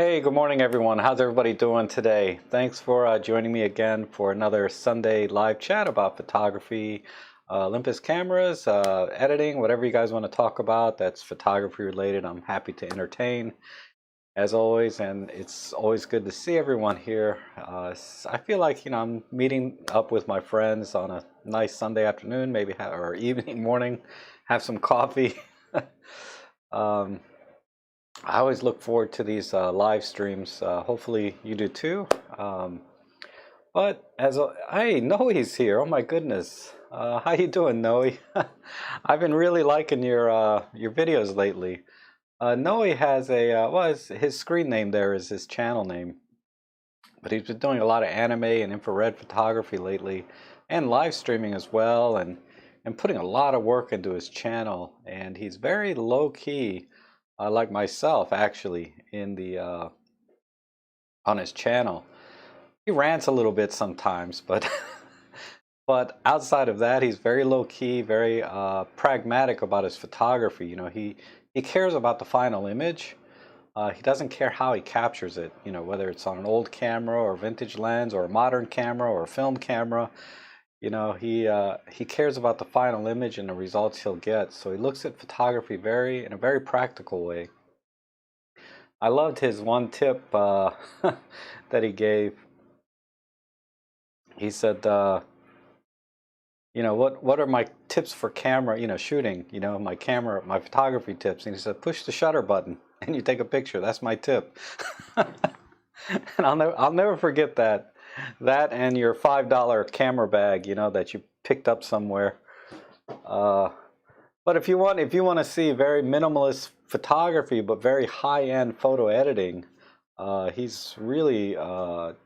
Hey, good morning, everyone. How's everybody doing today? Thanks for joining me again for another Sunday live chat about photography, Olympus cameras, editing, whatever you guys want to talk about that's photography related. I'm happy to entertain as always, and it's always good to see everyone here. I feel like, I'm meeting up with my friends on a nice Sunday afternoon, maybe or evening, morning, have some coffee. um, I always look forward to these live streams. Hopefully you do too. But hey, Noe's here. Oh my goodness. How you doing, Noe? I've been really liking your videos lately. Noe has his screen name there is his channel name, but he's been doing a lot of anime and infrared photography lately, and live streaming as well, and putting a lot of work into his channel. And he's very low key, like myself actually, in the on his channel. He rants a little bit sometimes, but but outside of that, he's very low key, very pragmatic about his photography. He cares about the final image. He doesn't care how he captures it. Whether it's on an old camera or vintage lens or a modern camera or a film camera. He cares about the final image and the results he'll get. So he looks at photography in a very practical way. I loved his one tip that he gave. He said, what are my tips for camera, shooting, my photography tips. And he said, push the shutter button and you take a picture. That's my tip. And I'll never forget that. That and your $5 camera bag, that you picked up somewhere. But if you want to see very minimalist photography, but very high-end photo editing, he's really, he's a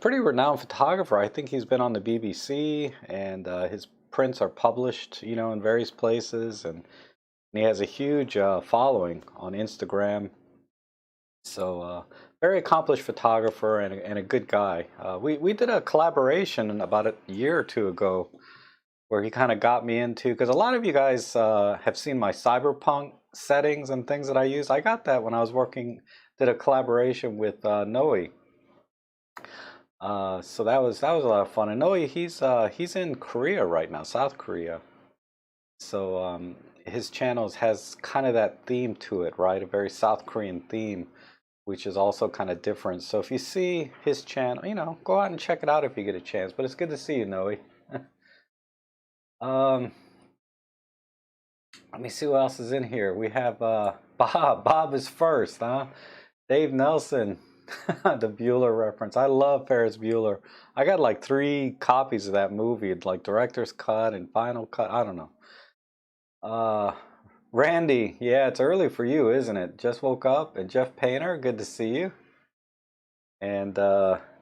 pretty renowned photographer. I think he's been on the BBC, and his prints are published, in various places, and he has a huge following on Instagram. So, very accomplished photographer and a good guy. We did a collaboration about a year or two ago where he kind of got me into, because a lot of you guys have seen my cyberpunk settings and things that I use. I got that when I was did a collaboration with Noe. So that was a lot of fun. And Noe, he's in Korea right now, South Korea. So his channels has kind of that theme to it, right? A very South Korean theme, which is also kind of different. So if you see his channel, go out and check it out if you get a chance. But it's good to see you, Noe. Let me see who else is in here. We have Bob. Bob is first, huh? Dave Nelson, the Bueller reference. I love Ferris Bueller. I got like 3 copies of that movie, like director's cut and final cut. I don't know. Randy, yeah, it's early for you, isn't it? Just woke up. And Jeff Painter, good to see you. And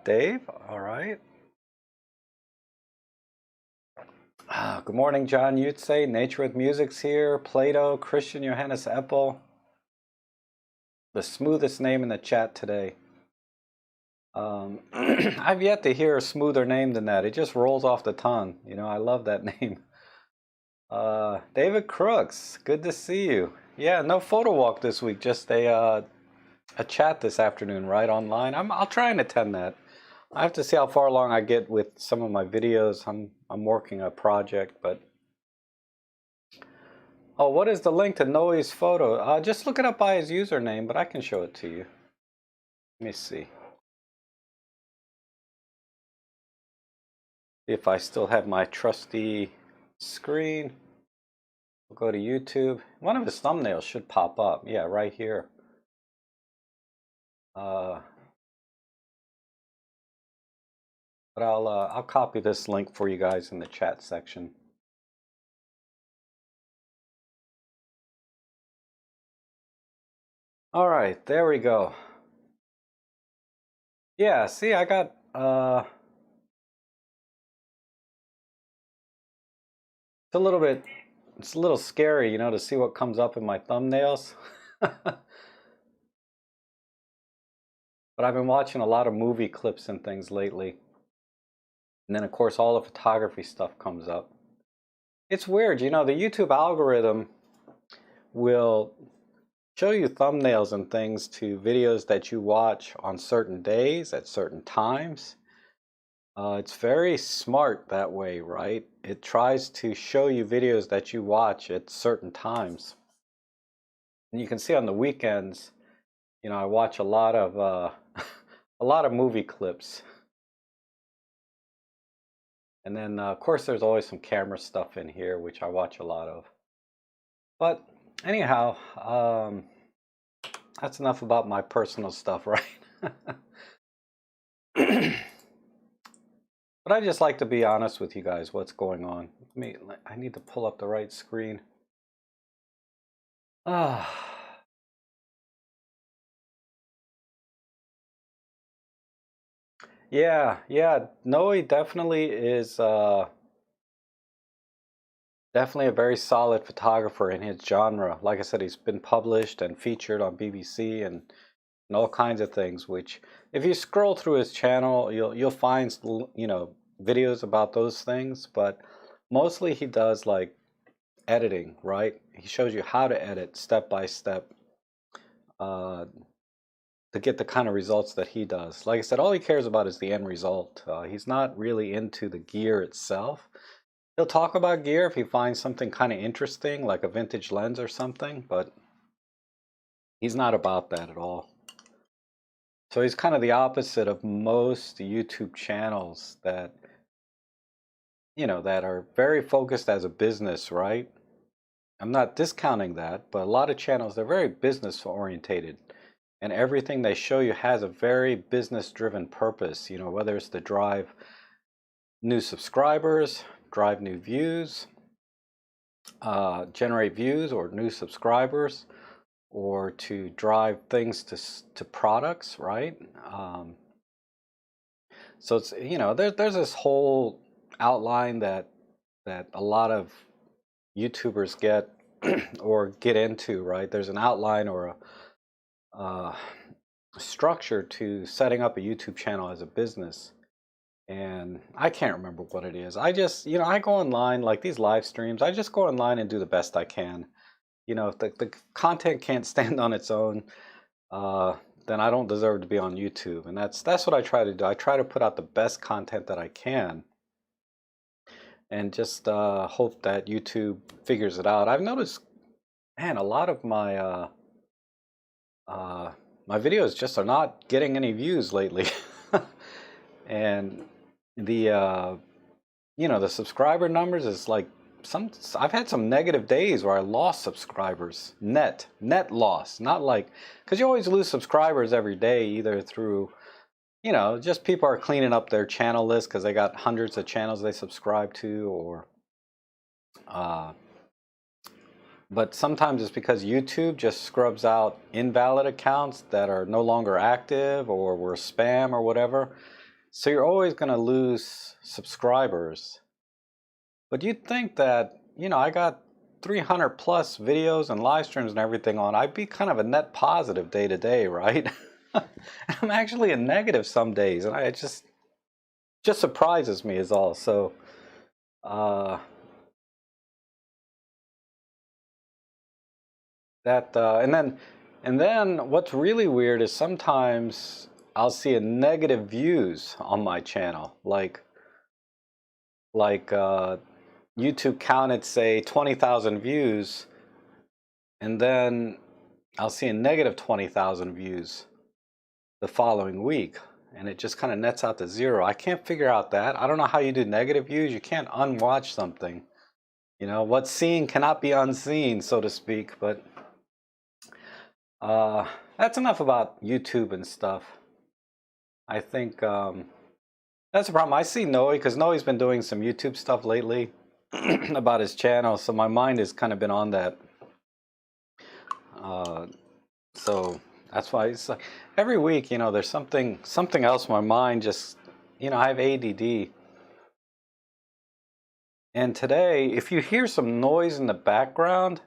Dave, all right. Good morning, John Yutze. Nature with Music's here. Plato, Christian Johannes Eppel. The smoothest name in the chat today. I've yet to hear a smoother name than that. It just rolls off the tongue. I love that name. David Crooks, good to see you. Yeah, no photo walk this week, just a chat this afternoon, right, online. I'll try and attend that. I have to see how far along I get with some of my videos. I'm working a project, but oh, what is the link to Noe's photo? Just look it up by his username, but I can show it to you. Let me see if I still have my trusty screen. We'll go to YouTube. One of his thumbnails should pop up. Yeah, right here. But I'll copy this link for you guys in the chat section. All right, there we go. Yeah, see, I got it's a little scary, to see what comes up in my thumbnails. But I've been watching a lot of movie clips and things lately. And then, of course, all the photography stuff comes up. It's weird, the YouTube algorithm will show you thumbnails and things to videos that you watch on certain days at certain times. It's very smart that way, right? It tries to show you videos that you watch at certain times. And you can see on the weekends, I watch a lot of a lot of movie clips. And then of course there's always some camera stuff in here which I watch a lot of. But anyhow, that's enough about my personal stuff, right? But I just like to be honest with you guys what's going on. I need to pull up the right screen. Ah. Yeah, Noe definitely is definitely a very solid photographer in his genre. Like I said, he's been published and featured on BBC and all kinds of things, which if you scroll through his channel, you'll find, videos about those things, but mostly he does like editing, right? He shows you how to edit step by step to get the kind of results that he does. Like I said, all he cares about is the end result. He's not really into the gear itself. He'll talk about gear if he finds something kind of interesting, like a vintage lens or something, but he's not about that at all. So he's kind of the opposite of most YouTube channels that, that are very focused as a business, right? I'm not discounting that, but a lot of channels, they're very business orientated. And everything they show you has a very business driven purpose, whether it's to drive new subscribers, drive new views, generate views or new subscribers, or to drive things to products, right? So it's, there's this whole outline that a lot of YouTubers get or get into, right? There's an outline or a structure to setting up a YouTube channel as a business. And I can't remember what it is. I just, I go online, like these live streams, I just go online and do the best I can. If the content can't stand on its own, then I don't deserve to be on YouTube. And that's what I try to do. I try to put out the best content that I can and just hope that YouTube figures it out. I've noticed, man, a lot of my my videos just are not getting any views lately. And the the subscriber numbers is like I've had some negative days where I lost subscribers, net loss, not like, because you always lose subscribers every day, either through, just people are cleaning up their channel list because they got hundreds of channels they subscribe to, or but sometimes it's because YouTube just scrubs out invalid accounts that are no longer active or were spam or whatever. So you're always going to lose subscribers. But you'd think that, I got 300 plus videos and live streams and everything on. I'd be kind of a net positive day to day, right? I'm actually a negative some days, and it just surprises me is all. So, and then what's really weird is sometimes I'll see a negative views on my channel, like YouTube counted, say, 20,000 views, and then I'll see a negative 20,000 views the following week, and it just kind of nets out to zero. I can't figure out that. I don't know how you do negative views. You can't unwatch something. What's seen cannot be unseen, so to speak. But that's enough about YouTube and stuff. I think that's the problem. I see Noe, because Noe's been doing some YouTube stuff lately about his channel, so my mind has kind of been on that. So that's why it's like every week, there's something else. My mind just, I have ADD. And today, if you hear some noise in the background,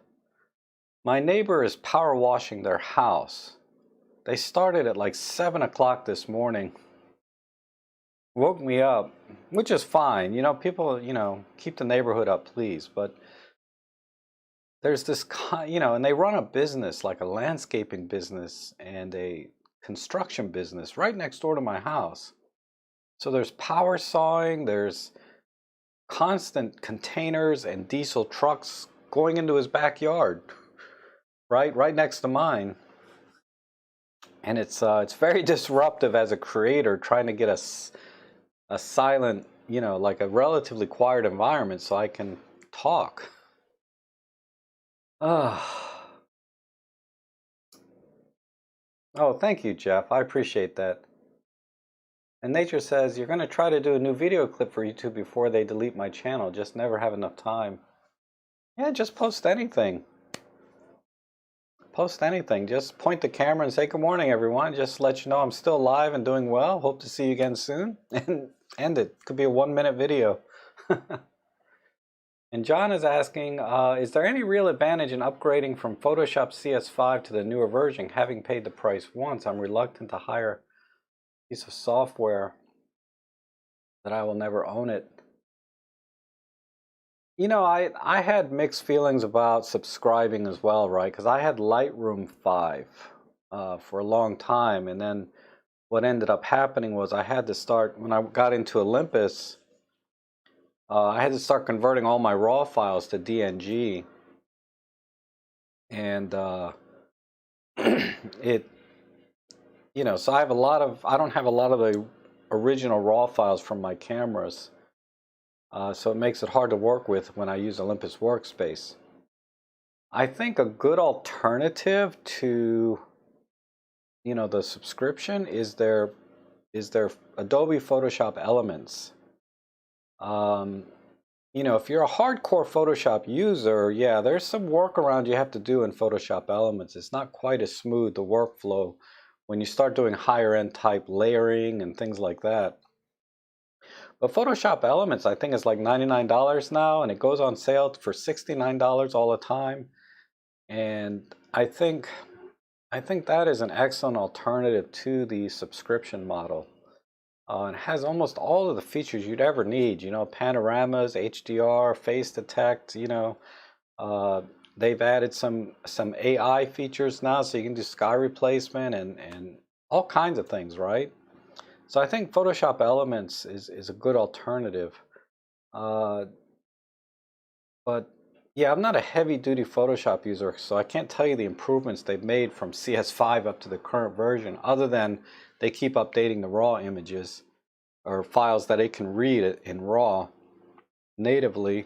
my neighbor is power washing their house. They started at like 7 o'clock this morning. Woke me up, which is fine. People, keep the neighborhood up, please. But there's this, you know, and they run a business, like a landscaping business and a construction business right next door to my house. So there's power sawing, there's constant containers and diesel trucks going into his backyard, right next to mine. And it's very disruptive as a creator trying to get a silent, you know, like a relatively quiet environment so I can talk. Oh, thank you, Jeff. I appreciate that. And Nature says, you're going to try to do a new video clip for YouTube before they delete my channel. Just never have enough time. Yeah, just post anything. Post anything. Just point the camera and say, good morning, everyone. Just let you know I'm still alive and doing well. Hope to see you again soon. And end it. Could be a 1-minute video. And John is asking, is there any real advantage in upgrading from Photoshop CS5 to the newer version? Having paid the price once, I'm reluctant to hire a piece of software that I will never own it. You know, I had mixed feelings about subscribing as well, right? Because I had Lightroom 5 for a long time. And then what ended up happening was I had to start, when I got into Olympus, I had to start converting all my raw files to DNG, and it, you know, so I don't have a lot of the original raw files from my cameras, so it makes it hard to work with when I use Olympus Workspace. I think a good alternative to, you know, the subscription is their Adobe Photoshop Elements. You know, if you're a hardcore Photoshop user, yeah, there's some workaround you have to do in Photoshop Elements. It's not quite as smooth, the workflow, when you start doing higher end type layering and things like that. But Photoshop Elements, I think, is like $99 now, and it goes on sale for $69 all the time. And I think that is an excellent alternative to the subscription model. It has almost all of the features you'd ever need, you know, panoramas, HDR, face detect, you know. They've added some AI features now, so you can do sky replacement and all kinds of things, right? So I think Photoshop Elements is a good alternative. But yeah, I'm not a heavy-duty Photoshop user, so I can't tell you the improvements they've made from CS5 up to the current version, other than they keep updating the raw images or files that it can read in raw natively.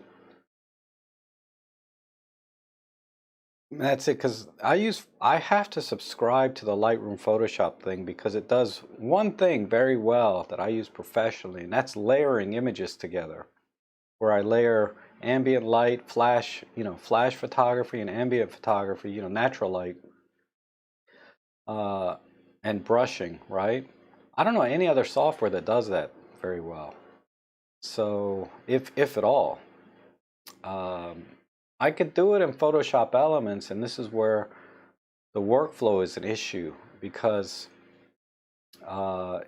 And that's it, because I have to subscribe to the Lightroom Photoshop thing because it does one thing very well that I use professionally, and that's layering images together, where I layer ambient light, flash, you know, flash photography and ambient photography, you know, natural light, and brushing, right? I don't know any other software that does that very well. So if at all, I could do it in Photoshop Elements, and this is where the workflow is an issue, because the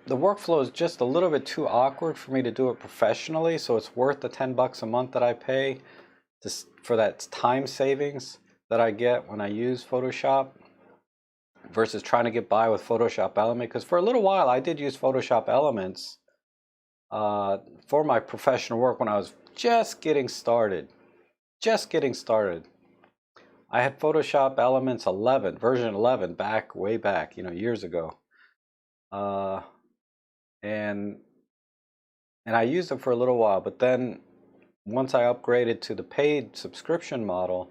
workflow is just a little bit too awkward for me to do it professionally, so it's worth the $10 a month that I pay for that time savings that I get when I use Photoshop, versus trying to get by with Photoshop Elements. Because for a little while I did use Photoshop Elements for my professional work when I was just getting started. I had Photoshop Elements 11, version 11, way back, you know, years ago. And I used it for a little while, but then once I upgraded to the paid subscription model,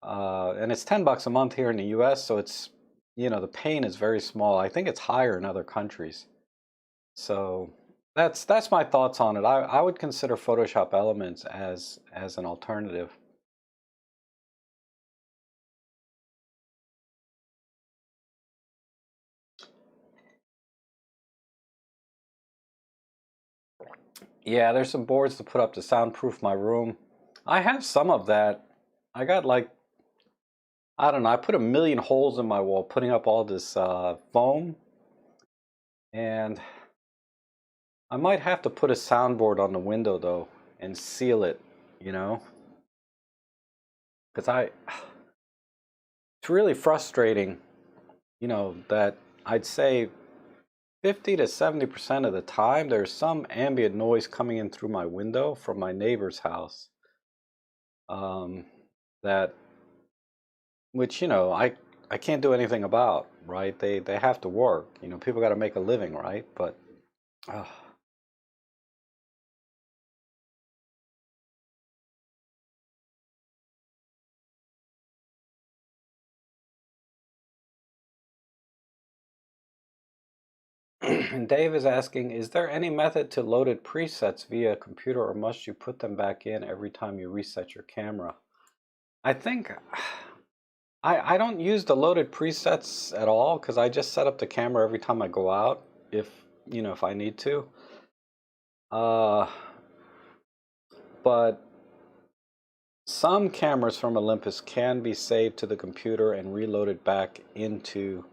and it's $10 a month here in the US, so it's, you know, the pain is very small. I think it's higher in other countries. So that's my thoughts on it. I would consider Photoshop Elements as an alternative. Yeah, there's some boards to put up to soundproof my room. I have some of that. I got like, I don't know, I put a million holes in my wall putting up all this foam, and I might have to put a soundboard on the window though, and seal it, you know, because it's really frustrating, you know, that I'd say 50 to 70% of the time there's some ambient noise coming in through my window from my neighbor's house. That, which, you know, I can't do anything about, right? They have to work, you know, people got to make a living, right? But and Dave is asking, is there any method to loaded presets via computer, or must you put them back in every time you reset your camera? I think I don't use the loaded presets at all, because I just set up the camera every time I go out, if, you know, if I need to. But some cameras from Olympus can be saved to the computer and reloaded back into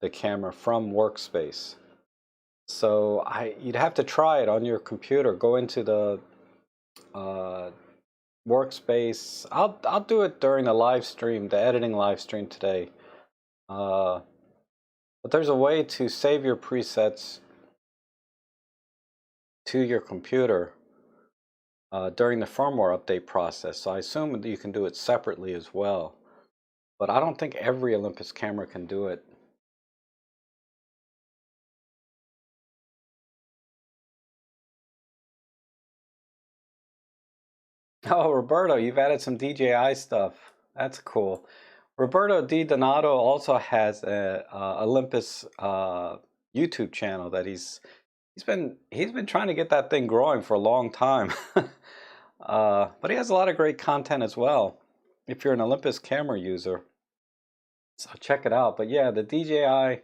the camera from Workspace. So you'd have to try it on your computer. Go into the Workspace. I'll do it during the live stream, the editing live stream today. But there's a way to save your presets to your computer during the firmware update process. So I assume that you can do it separately as well. But I don't think every Olympus camera can do it. Oh, Roberto, you've added some DJI stuff. That's cool. Roberto Di Donato also has a Olympus YouTube channel that he's been trying to get that thing growing for a long time. But he has a lot of great content as well, if you're an Olympus camera user. So check it out. But yeah, the DJI, I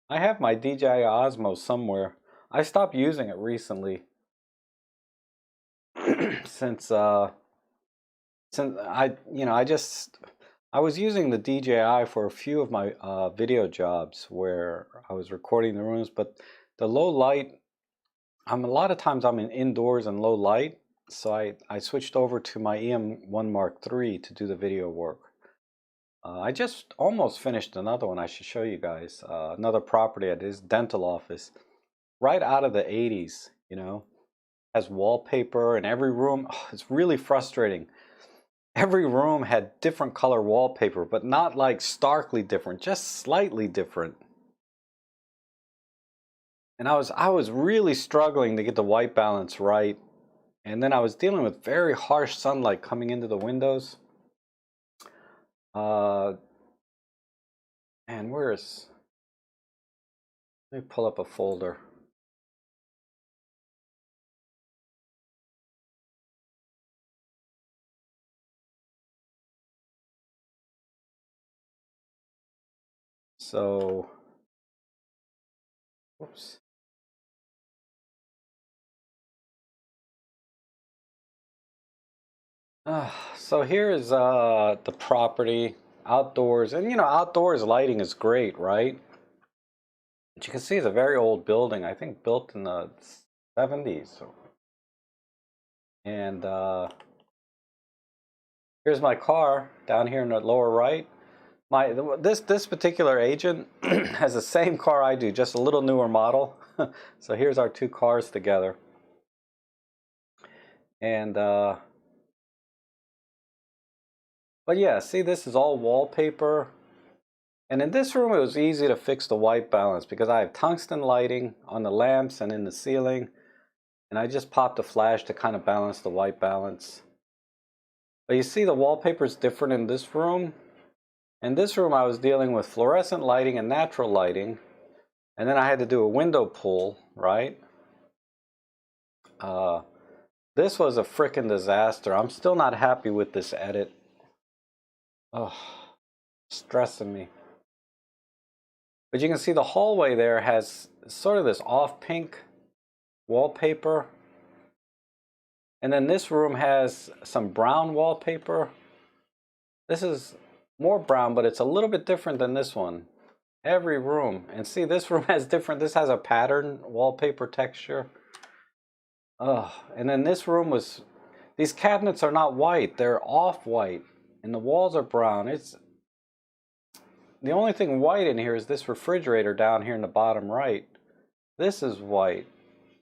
have my DJI Osmo somewhere. I stopped using it recently since I was using the DJI for a few of my video jobs where I was recording the rooms, but the low light, a lot of times I'm indoors and low light, so I switched over to my EM1 Mark III to do the video work. I just almost finished another one I should show you guys. Another property at his dental office, right out of the 80s, you know, has wallpaper in every room. Oh, it's really frustrating. Every room had different color wallpaper, but not like starkly different, just slightly different. And I was really struggling to get the white balance right. And then I was dealing with very harsh sunlight coming into the windows. And let me pull up a folder. So, whoops. So here's the property outdoors, and you know, outdoors lighting is great, right? But you can see it's a very old building, I think built in the 70s. And here's my car down here in the lower right. This particular agent has the same car I do, just a little newer model. So here's our two cars together. And but yeah, see, this is all wallpaper. And in this room, it was easy to fix the white balance because I have tungsten lighting on the lamps and in the ceiling. And I just popped a flash to kind of balance the white balance. But you see the wallpaper is different in this room. In this room, I was dealing with fluorescent lighting and natural lighting. And then I had to do a window pull, right? This was a frickin' disaster. I'm still not happy with this edit. Oh, stressing me. But you can see the hallway there has sort of this off pink wallpaper. And then this room has some brown wallpaper. This is more brown, but it's a little bit different than this one. Every room. And see, this room has different, this has a pattern wallpaper texture. Oh, and then this room was, These cabinets are not white, they're off-white, and the walls are brown. It's the only thing white in here is this refrigerator down here in the bottom right. This is white.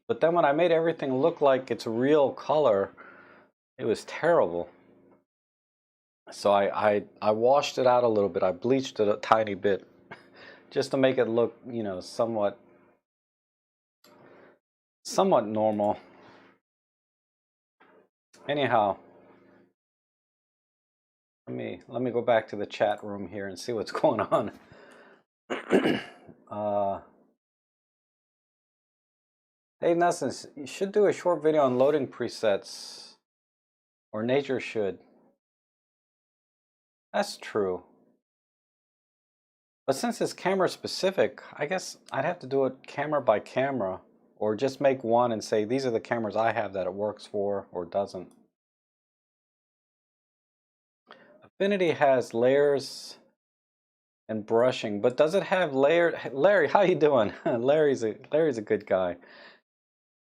But then when I made everything look like it's real color, it was terrible. So I washed it out a little bit. I bleached it a tiny bit just to make it look, you know, somewhat normal. Anyhow, let me go back to the chat room here and see what's going on. Dave Nelson, you should do a short video on loading presets, or nature should. That's true. But since it's camera specific, I guess I'd have to do it camera by camera, or just make one and say these are the cameras I have that it works for or doesn't. Affinity has layers and brushing, but does it have layer? Larry, how you doing? Larry's a good guy.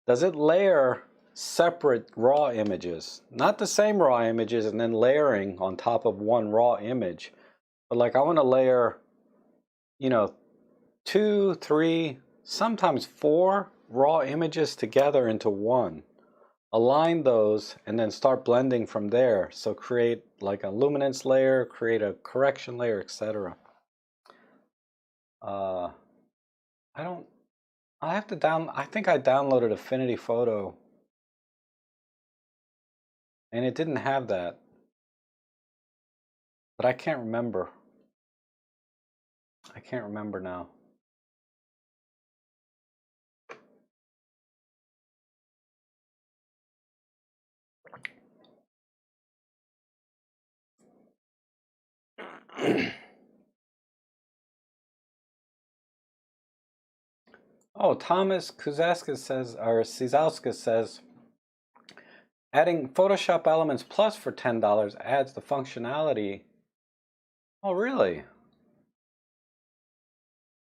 Does it layer separate raw images? Not the same raw images and then layering on top of one raw image, but like I want to layer, you know, 2, 3, sometimes 4 raw images together into one. Align those and then start blending from there. So create like a luminance layer, create a correction layer, etc. I have to I think I downloaded Affinity Photo and it didn't have that, but I can't remember. I can't remember now. Oh, Thomas Kuzauskas says, or Cizauskas says, adding Photoshop Elements Plus for $10 adds the functionality. Oh, really?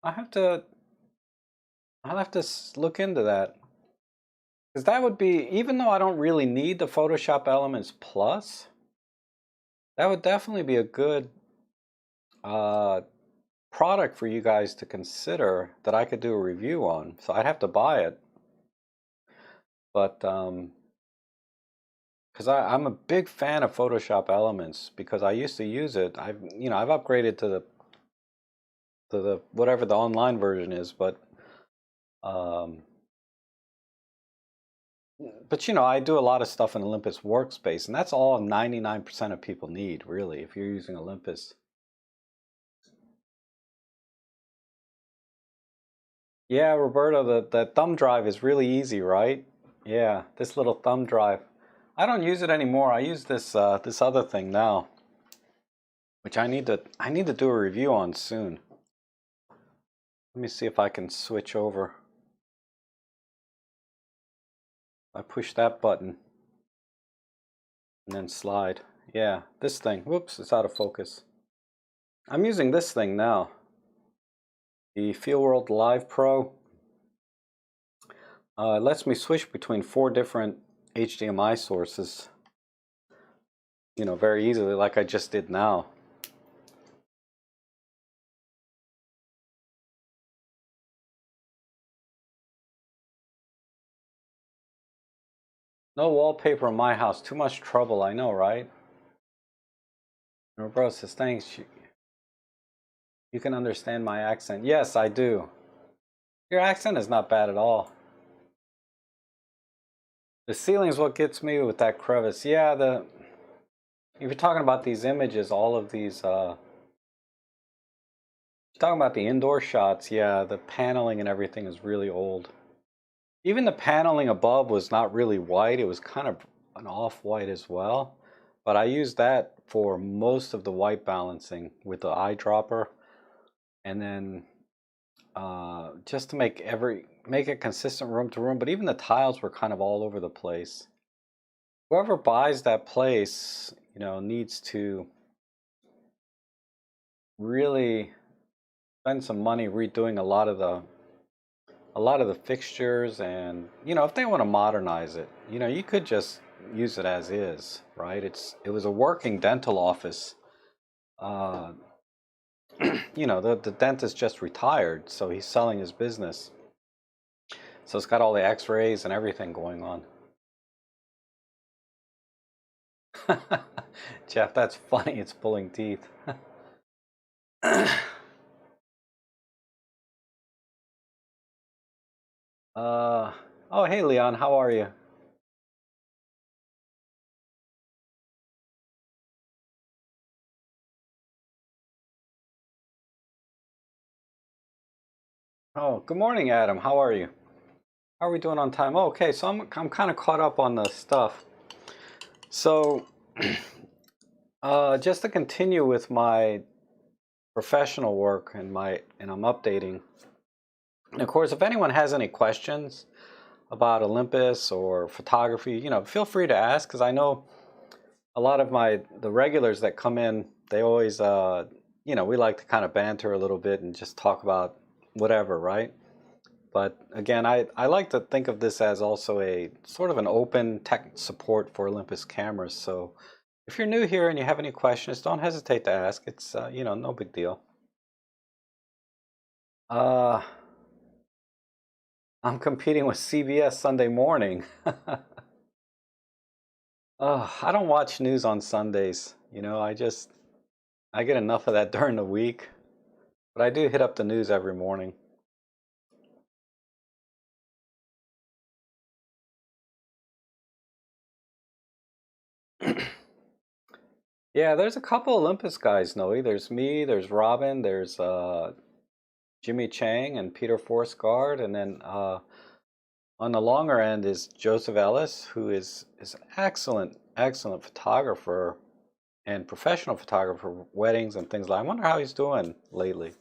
I'll have to look into that. Because that would be, even though I don't really need the Photoshop Elements Plus, that would definitely be a good product for you guys to consider that I could do a review on. So I'd have to buy it. But because I'm a big fan of Photoshop Elements because I used to use it. I've upgraded to the whatever the online version is, but you know, I do a lot of stuff in Olympus Workspace, and that's all 99% of people need, really, if you're using Olympus. Yeah, Roberto, the thumb drive is really easy, right? Yeah, this little thumb drive. I don't use it anymore. I use this this other thing now, which I need to do a review on soon. Let me see if I can switch over. I push that button and then slide. Yeah, this thing. Whoops, it's out of focus. I'm using this thing now. The FeelWorld Live Pro. It lets me switch between 4 different HDMI sources, you know, very easily, like I just did now. No wallpaper in my house. Too much trouble. I know, right? And bro says, thanks. You can understand my accent. Yes, I do. Your accent is not bad at all. The ceiling is what gets me with that crevice. Yeah, if you're talking about these images, all of these, talking about the indoor shots, yeah, the paneling and everything is really old. Even the paneling above was not really white. It was kind of an off-white as well. But I used that for most of the white balancing with the eyedropper. And then just to make it consistent room to room. But even the tiles were kind of all over the place. Whoever buys that place, you know, needs to really spend some money redoing a lot of the fixtures, and you know, if they want to modernize it, you know, you could just use it as is, right? It was a working dental office. You know, the dentist just retired, so he's selling his business. So it's got all the x-rays and everything going on. Jeff, that's funny. It's pulling teeth. Oh, hey, Leon, how are you? Oh, good morning, Adam. How are you? How are we doing on time? Oh, okay, so I'm kind of caught up on the stuff. So, just to continue with my professional work and I'm updating. And of course, if anyone has any questions about Olympus or photography, you know, feel free to ask, because I know a lot of the regulars that come in, they always you know, we like to kind of banter a little bit and just talk about whatever, right? But again, I like to think of this as also a sort of an open tech support for Olympus cameras. So if you're new here and you have any questions, don't hesitate to ask. It's you know, no big deal. I'm competing with CBS Sunday Morning. I don't watch news on Sundays. You know, I get enough of that during the week. But I do hit up the news every morning. Yeah, there's a couple Olympus guys, Noe. There's me, there's Robin, there's Jimmy Chang and Peter Forsgaard, and then on the longer end is Joseph Ellis, who is an excellent photographer and professional photographer for weddings and things like that. I wonder how he's doing lately.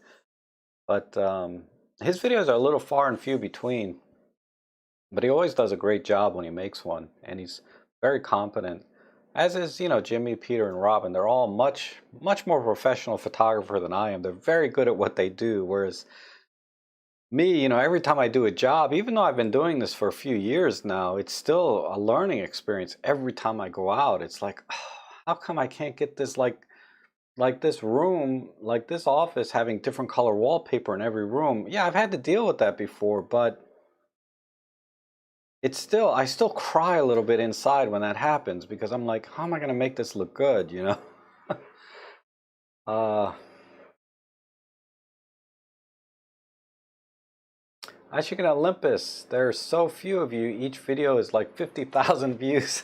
But his videos are a little far and few between, but he always does a great job when he makes one, and he's very competent. As is, you know, Jimmy, Peter, and Robin. They're all much more professional photographer than I am. They're very good at what they do, whereas me, you know, every time I do a job, even though I've been doing this for a few years now, it's still a learning experience every time I go out. It's like, oh, how come I can't get this like this room, like this office having different color wallpaper in every room? Yeah, I've had to deal with that before, but it's still, I still cry a little bit inside when that happens, because I'm like, how am I going to make this look good, you know? I should get Olympus. There's so few of you. Each video is like 50,000 views.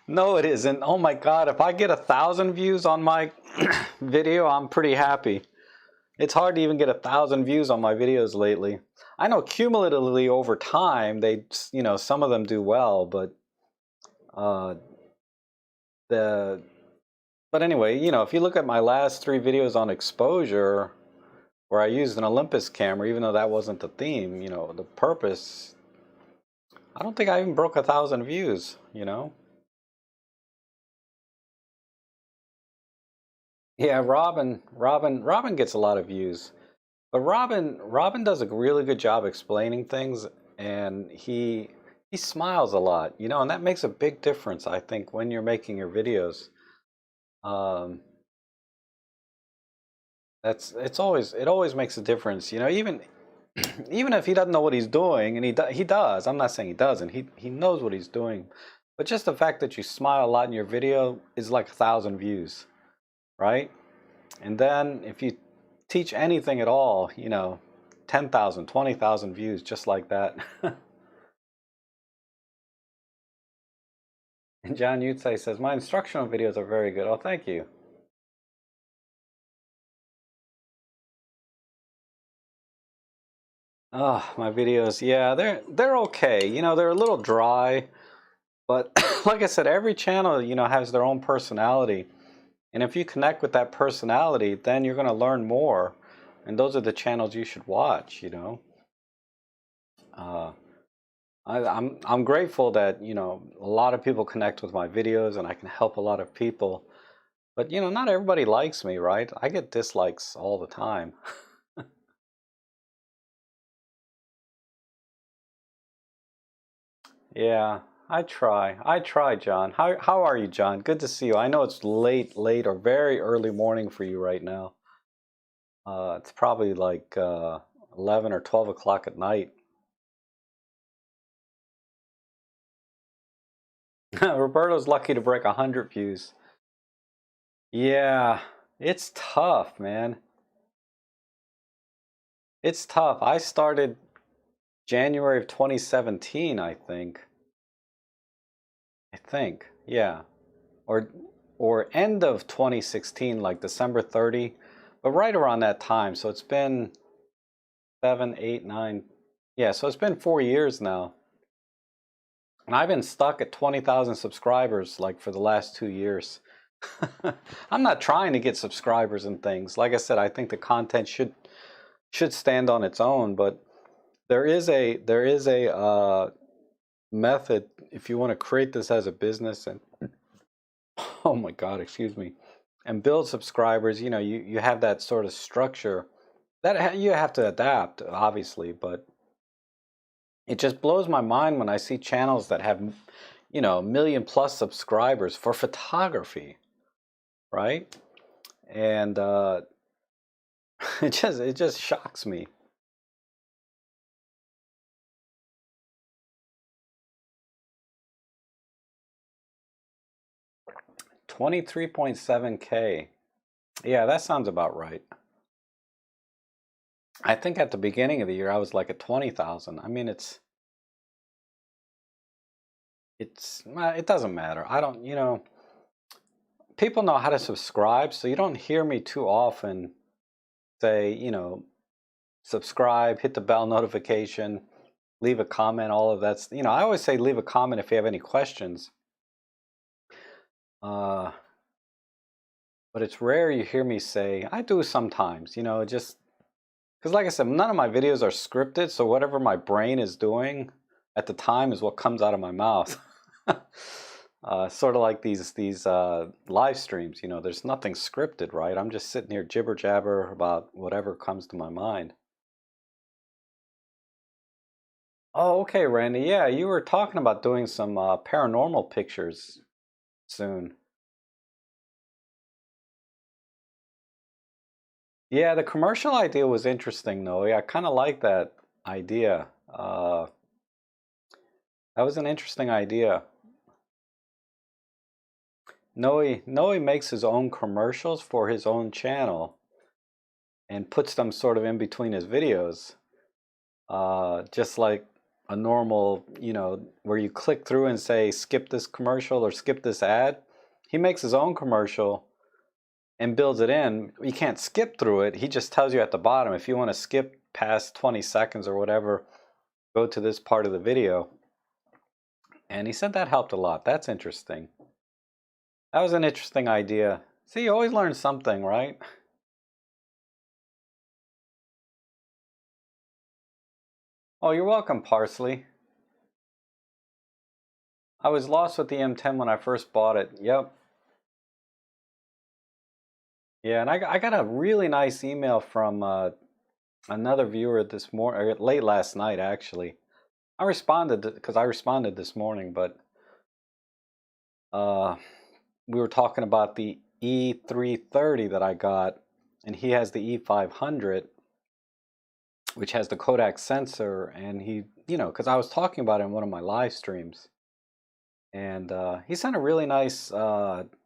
No, it isn't. Oh my God, if I get 1,000 views on my video, I'm pretty happy. It's hard to even get 1,000 views on my videos lately. I know cumulatively over time, you know, some of them do well, but uh, but anyway, you know, if you look at my last 3 videos on exposure, where I used an Olympus camera, even though that wasn't the theme, you know, the purpose, I don't think I even broke 1,000 views, you know? Yeah, Robin gets a lot of views. But Robin does a really good job explaining things, and he smiles a lot, you know, and that makes a big difference, I think, when you're making your videos. Um, it always makes a difference, you know, even even if he doesn't know what he's doing, and he does. I'm not saying he doesn't. He knows what he's doing, but just the fact that you smile a lot in your video is like 1,000 views, right? And then if you teach anything at all, you know, 10,000, 20,000 views just like that. And John Yutse says, my instructional videos are very good. Oh, thank you. Oh, my videos, yeah, they're okay. You know, they're a little dry, but like I said, every channel, you know, has their own personality. And if you connect with that personality, then you're going to learn more. And those are the channels you should watch, you know. Uh, I'm grateful that, you know, a lot of people connect with my videos and I can help a lot of people. But, you know, not everybody likes me, right? I get dislikes all the time. Yeah, I try, John. How are you, John? Good to see you. I know it's late or very early morning for you right now. It's probably like 11 or 12 o'clock at night. Roberto's lucky to break 100 views. Yeah, it's tough, man. It's tough. I started January of 2017, I think. Yeah. Or end of 2016, like December 30, but right around that time. So it's been 7, 8, 9. Yeah, so it's been 4 years now. And I've been stuck at 20,000 subscribers like for the last 2 years. I'm not trying to get subscribers and things. Like I said, I think the content should stand on its own, but there is a method if you want to create this as a business and oh my God, excuse me, and build subscribers. You know, you have that sort of structure that you have to adapt, obviously, but it just blows my mind when I see channels that have, you know, 1 million+ subscribers for photography, right? And it just shocks me. 23.7K. Yeah, that sounds about right. I think at the beginning of the year I was like at 20,000. I mean, it doesn't matter. I don't, you know, people know how to subscribe, so you don't hear me too often say, you know, subscribe, hit the bell notification, leave a comment, all of that's, you know, I always say leave a comment if you have any questions. But it's rare you hear me say, I do sometimes, you know, just because like I said, none of my videos are scripted, so whatever my brain is doing at the time is what comes out of my mouth. Sort of like these live streams, you know, there's nothing scripted, right? I'm just sitting here jibber jabber about whatever comes to my mind. Oh, okay, Randy. Yeah, you were talking about doing some paranormal pictures soon. Yeah, the commercial idea was interesting, though. Yeah, I kind of like that idea. That was an interesting idea. Noe makes his own commercials for his own channel and puts them sort of in between his videos, just like a normal, you know, where you click through and say skip this commercial or skip this ad. He makes his own commercial and builds it in. You can't skip through it. He just tells you at the bottom, if you want to skip past 20 seconds or whatever, go to this part of the video. And he said that helped a lot. That's interesting. That was an interesting idea. See, you always learn something, right? Oh, you're welcome, Parsley. I was lost with the M10 when I first bought it. Yep. Yeah, and I got a really nice email from another viewer this morning, or late last night, actually. I responded because I responded this morning, but we were talking about the E330 that I got, and he has the E500, which has the Kodak sensor, and he, you know, because I was talking about it in one of my live streams, and he sent a really nice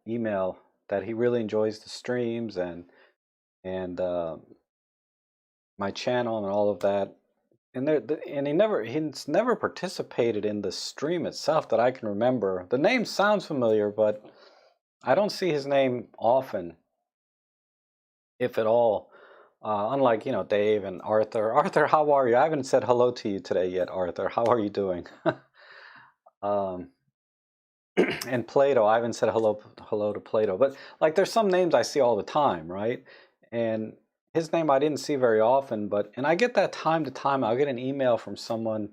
email that he really enjoys the streams and my channel and all of that. And he's never participated in the stream itself that I can remember. The name sounds familiar, but I don't see his name often, if at all. Unlike, you know, Dave and Arthur. Arthur, how are you? I haven't said hello to you today yet, Arthur. How are you doing? um, and Plato, I haven't said hello to Plato. But like, there's some names I see all the time, right? And his name I didn't see very often, and I get that time to time. I'll get an email from someone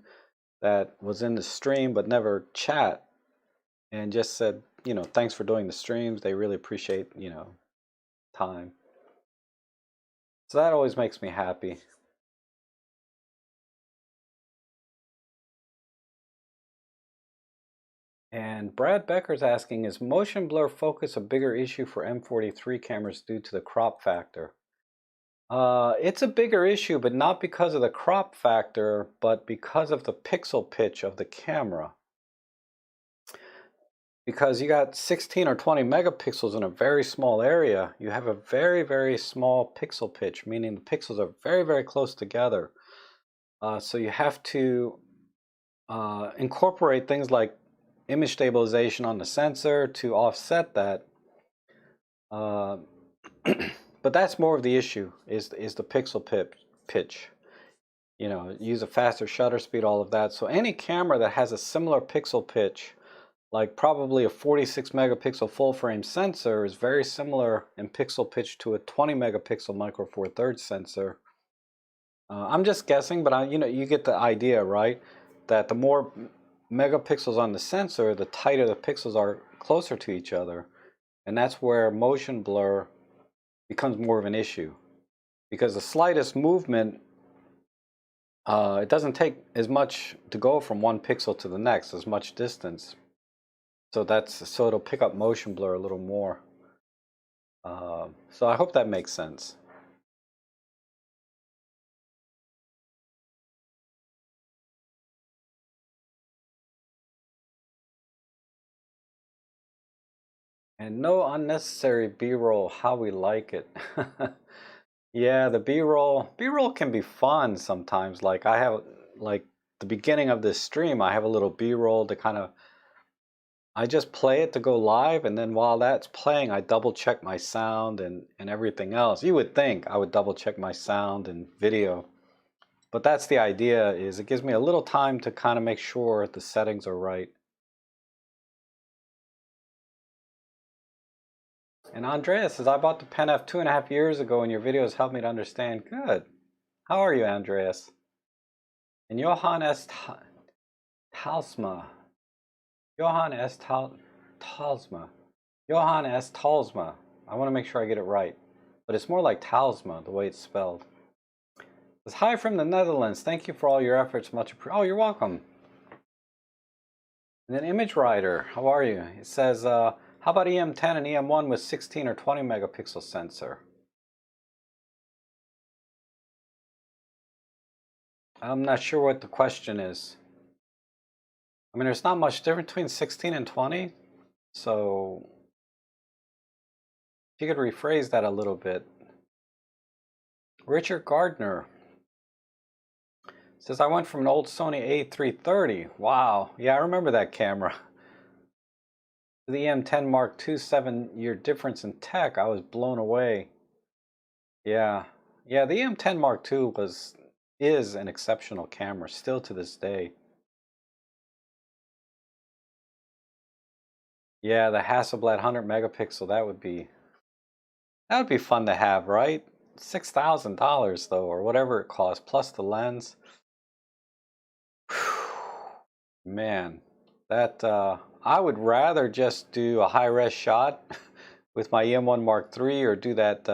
that was in the stream but never chat and just said, you know, thanks for doing the streams. They really appreciate, you know, time. So that always makes me happy. And Brad Becker's asking, is motion blur focus a bigger issue for M43 cameras due to the crop factor? It's a bigger issue, but not because of the crop factor, but because of the pixel pitch of the camera. Because you got 16 or 20 megapixels in a very small area, you have a very, very small pixel pitch, meaning the pixels are very, very close together. So you have to incorporate things like image stabilization on the sensor to offset that. But that's more of the issue, is the pixel pitch. You know, use a faster shutter speed, all of that. So any camera that has a similar pixel pitch, like probably a 46 megapixel full frame sensor, is very similar in pixel pitch to a 20 megapixel micro four thirds sensor. I'm just guessing, but you know, you get the idea, right? That the more megapixels on the sensor, the tighter the pixels are closer to each other. And that's where motion blur becomes more of an issue. Because the slightest movement, it doesn't take as much to go from one pixel to the next, as much distance. So it'll pick up motion blur a little more. So I hope that makes sense. And no unnecessary B-roll, how we like it. Yeah, the B-roll can be fun sometimes. Like I have, like the beginning of this stream, I have a little B-roll to kind of, I just play it to go live, and then while that's playing, I double check my sound and everything else. You would think I would double check my sound and video, but that's the idea, is it gives me a little time to kind of make sure the settings are right. And Andreas says, I bought the Pen F 2.5 years ago, and your videos helped me to understand. Good. How are you, Andreas? And Johann S. Talsma. Johann S. Talsma. Johann S. Talsma. I want to make sure I get it right. But it's more like Talsma, the way it's spelled. It's hi from the Netherlands. Thank you for all your efforts. Much appreciated. Oh, you're welcome. And then Image Writer. How are you? It says, how about EM10 and EM1 with 16 or 20 megapixel sensor? I'm not sure what the question is. I mean, there's not much difference between 16 and 20. So if you could rephrase that a little bit. Richard Gardner says, I went from an old Sony A330. Wow. Yeah, I remember that camera. The EM10 Mark II, 7-year difference in tech. I was blown away. Yeah. Yeah, the EM10 Mark II is an exceptional camera still to this day. Yeah, the Hasselblad 100 megapixel, that would be fun to have, right? $6,000 though, or whatever it costs, plus the lens. Man, that I would rather just do a high-res shot with my EM1 Mark III, or do that.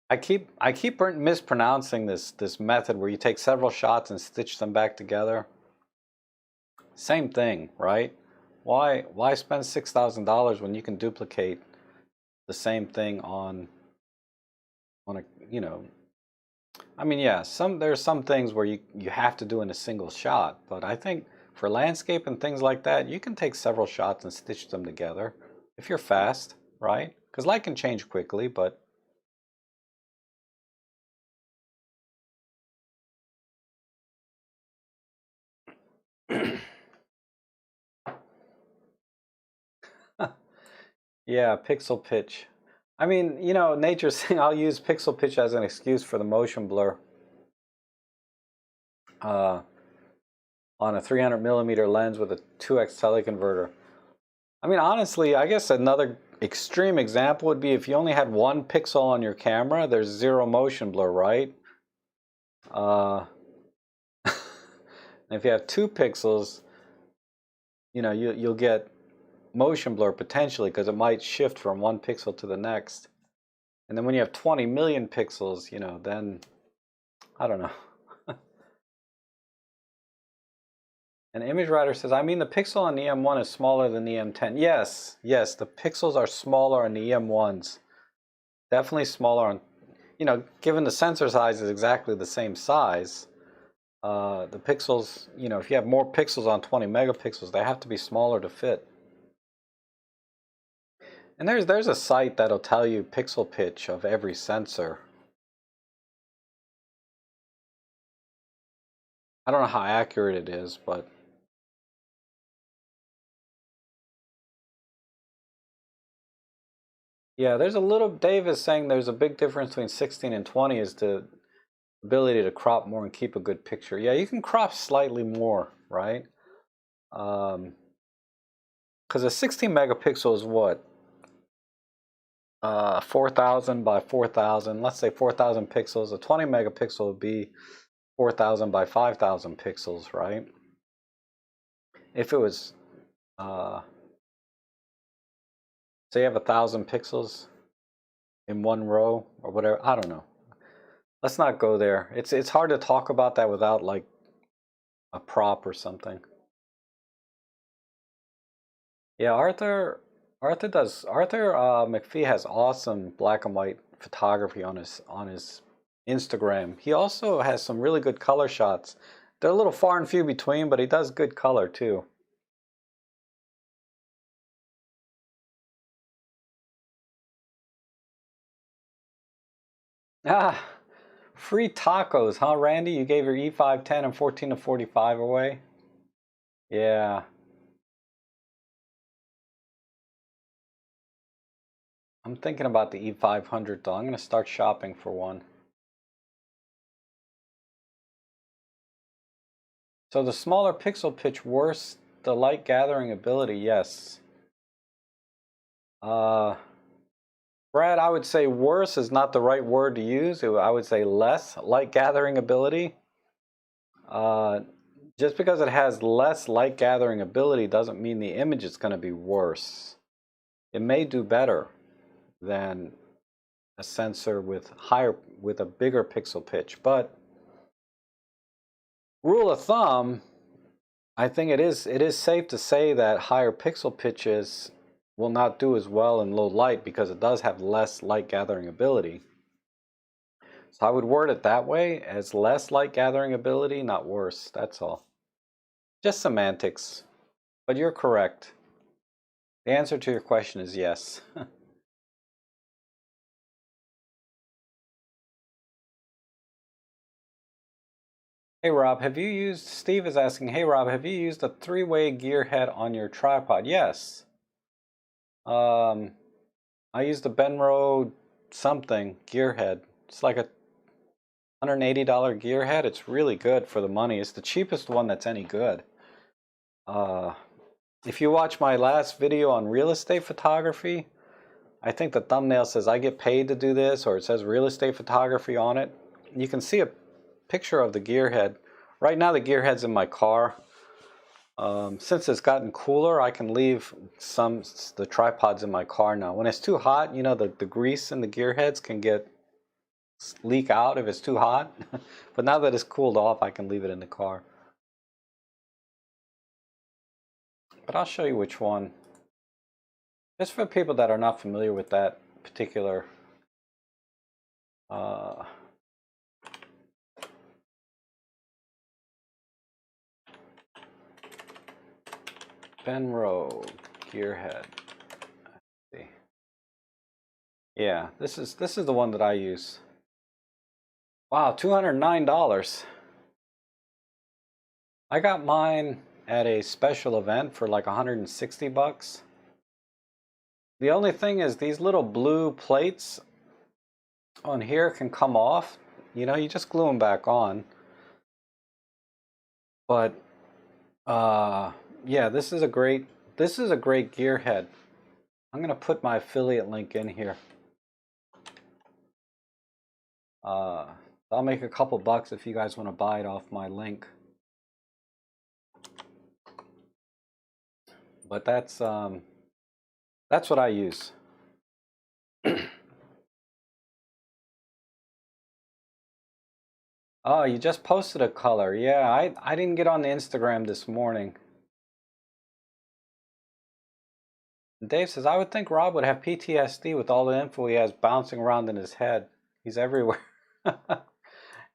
I keep mispronouncing this method where you take several shots and stitch them back together. Same thing, right? Why spend $6,000 when you can duplicate the same thing on a, you know, I mean, yeah, there's some things where you have to do in a single shot, but I think for landscape and things like that, you can take several shots and stitch them together if you're fast, right? Because light can change quickly, but yeah, pixel pitch. I mean, you know, nature's saying I'll use pixel pitch as an excuse for the motion blur. On a 300 millimeter lens with a 2x teleconverter. I mean, honestly, I guess another extreme example would be if you only had one pixel on your camera, there's zero motion blur, right? If you have 2 pixels, you know, you'll get motion blur potentially, because it might shift from one pixel to the next. And then when you have 20 million pixels, you know, then I don't know. An image writer says, I mean the pixel on the M1 is smaller than the M10. Yes, yes, the pixels are smaller on the M1s. Definitely smaller on, given the sensor size is exactly the same size, the pixels, if you have more pixels on 20 megapixels, they have to be smaller to fit. And there's a site that'll tell you pixel pitch of every sensor. I don't know how accurate it is, but yeah, Dave is saying there's a big difference between 16 and 20 is the ability to crop more and keep a good picture. Yeah, you can crop slightly more, right? Because a 16 megapixel is what? 4,000 by 4,000. Let's say 4,000 pixels. A 20 megapixel would be 4,000 by 5,000 pixels, right? If it was, so you have 1,000 pixels in one row or whatever. I don't know. Let's not go there. It's hard to talk about that without like a prop or something. Yeah, Arthur McPhee has awesome black and white photography on his Instagram. He also has some really good color shots. They're a little far and few between, but he does good color too. Ah, free tacos, huh, Randy? You gave your E5, 10, and 14 to 45 away? Yeah. I'm thinking about the E500 though. I'm going to start shopping for one. So the smaller pixel pitch worse the light gathering ability, yes. Brad, I would say worse is not the right word to use. I would say less light gathering ability. Just because it has less light gathering ability doesn't mean the image is going to be worse. It may do better than a sensor with a bigger pixel pitch, but rule of thumb, I think it is safe to say that higher pixel pitches will not do as well in low light because it does have less light gathering ability. So I would word it that way, as less light gathering ability, not worse. That's all. Just semantics. But you're correct. The answer to your question is yes. Hey Rob, Steve is asking, hey Rob, have you used a three-way gear head on your tripod? Yes. I used the Benro something gear head. It's like a $180 gear head. It's really good for the money. It's the cheapest one that's any good. If you watch my last video on real estate photography, I think the thumbnail says I get paid to do this, or it says real estate photography on it. You can see a picture of the gear head. Right now the gear head's in my car. Since it's gotten cooler, I can leave the tripods in my car now. When it's too hot, the grease in the gear heads can leak out if it's too hot. But now that it's cooled off, I can leave it in the car. But I'll show you which one. Just for people that are not familiar with that particular Benro gearhead. Let's see. Yeah, this is the one that I use. Wow, $209. I got mine at a special event for like 160 bucks. The only thing is these little blue plates on here can come off. You just glue them back on. But yeah, this is a great gear head. I'm gonna put my affiliate link in here. I'll make a couple bucks if you guys want to buy it off my link. But that's what I use. Oh, you just posted a color. Yeah, I didn't get on the Instagram this morning. Dave says, I would think Rob would have PTSD with all the info he has bouncing around in his head. He's everywhere.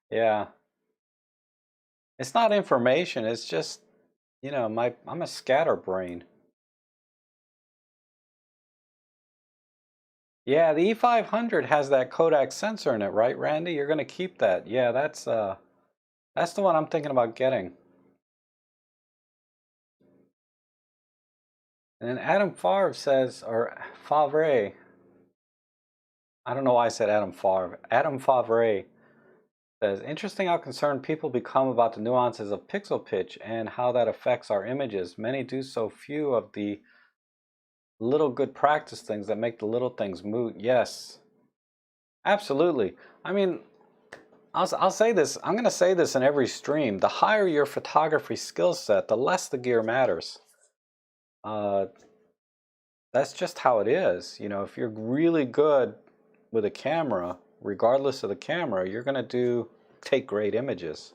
Yeah. It's not information, it's just, you know, I'm a scatterbrain. Yeah, the E500 has that Kodak sensor in it, right, Randy? You're gonna keep that. Yeah, that's the one I'm thinking about getting. And then Adam Favre says, or Favre, I don't know why I said Adam Favre. Adam Favre says, interesting how concerned people become about the nuances of pixel pitch and how that affects our images. Many do so few of the little good practice things that make the little things moot. Yes, absolutely. I mean, I'll say this. I'm going to say this in every stream. The higher your photography skill set, the less the gear matters. That's just how it is. You know, if you're really good with a camera, regardless of the camera, you're going to take great images.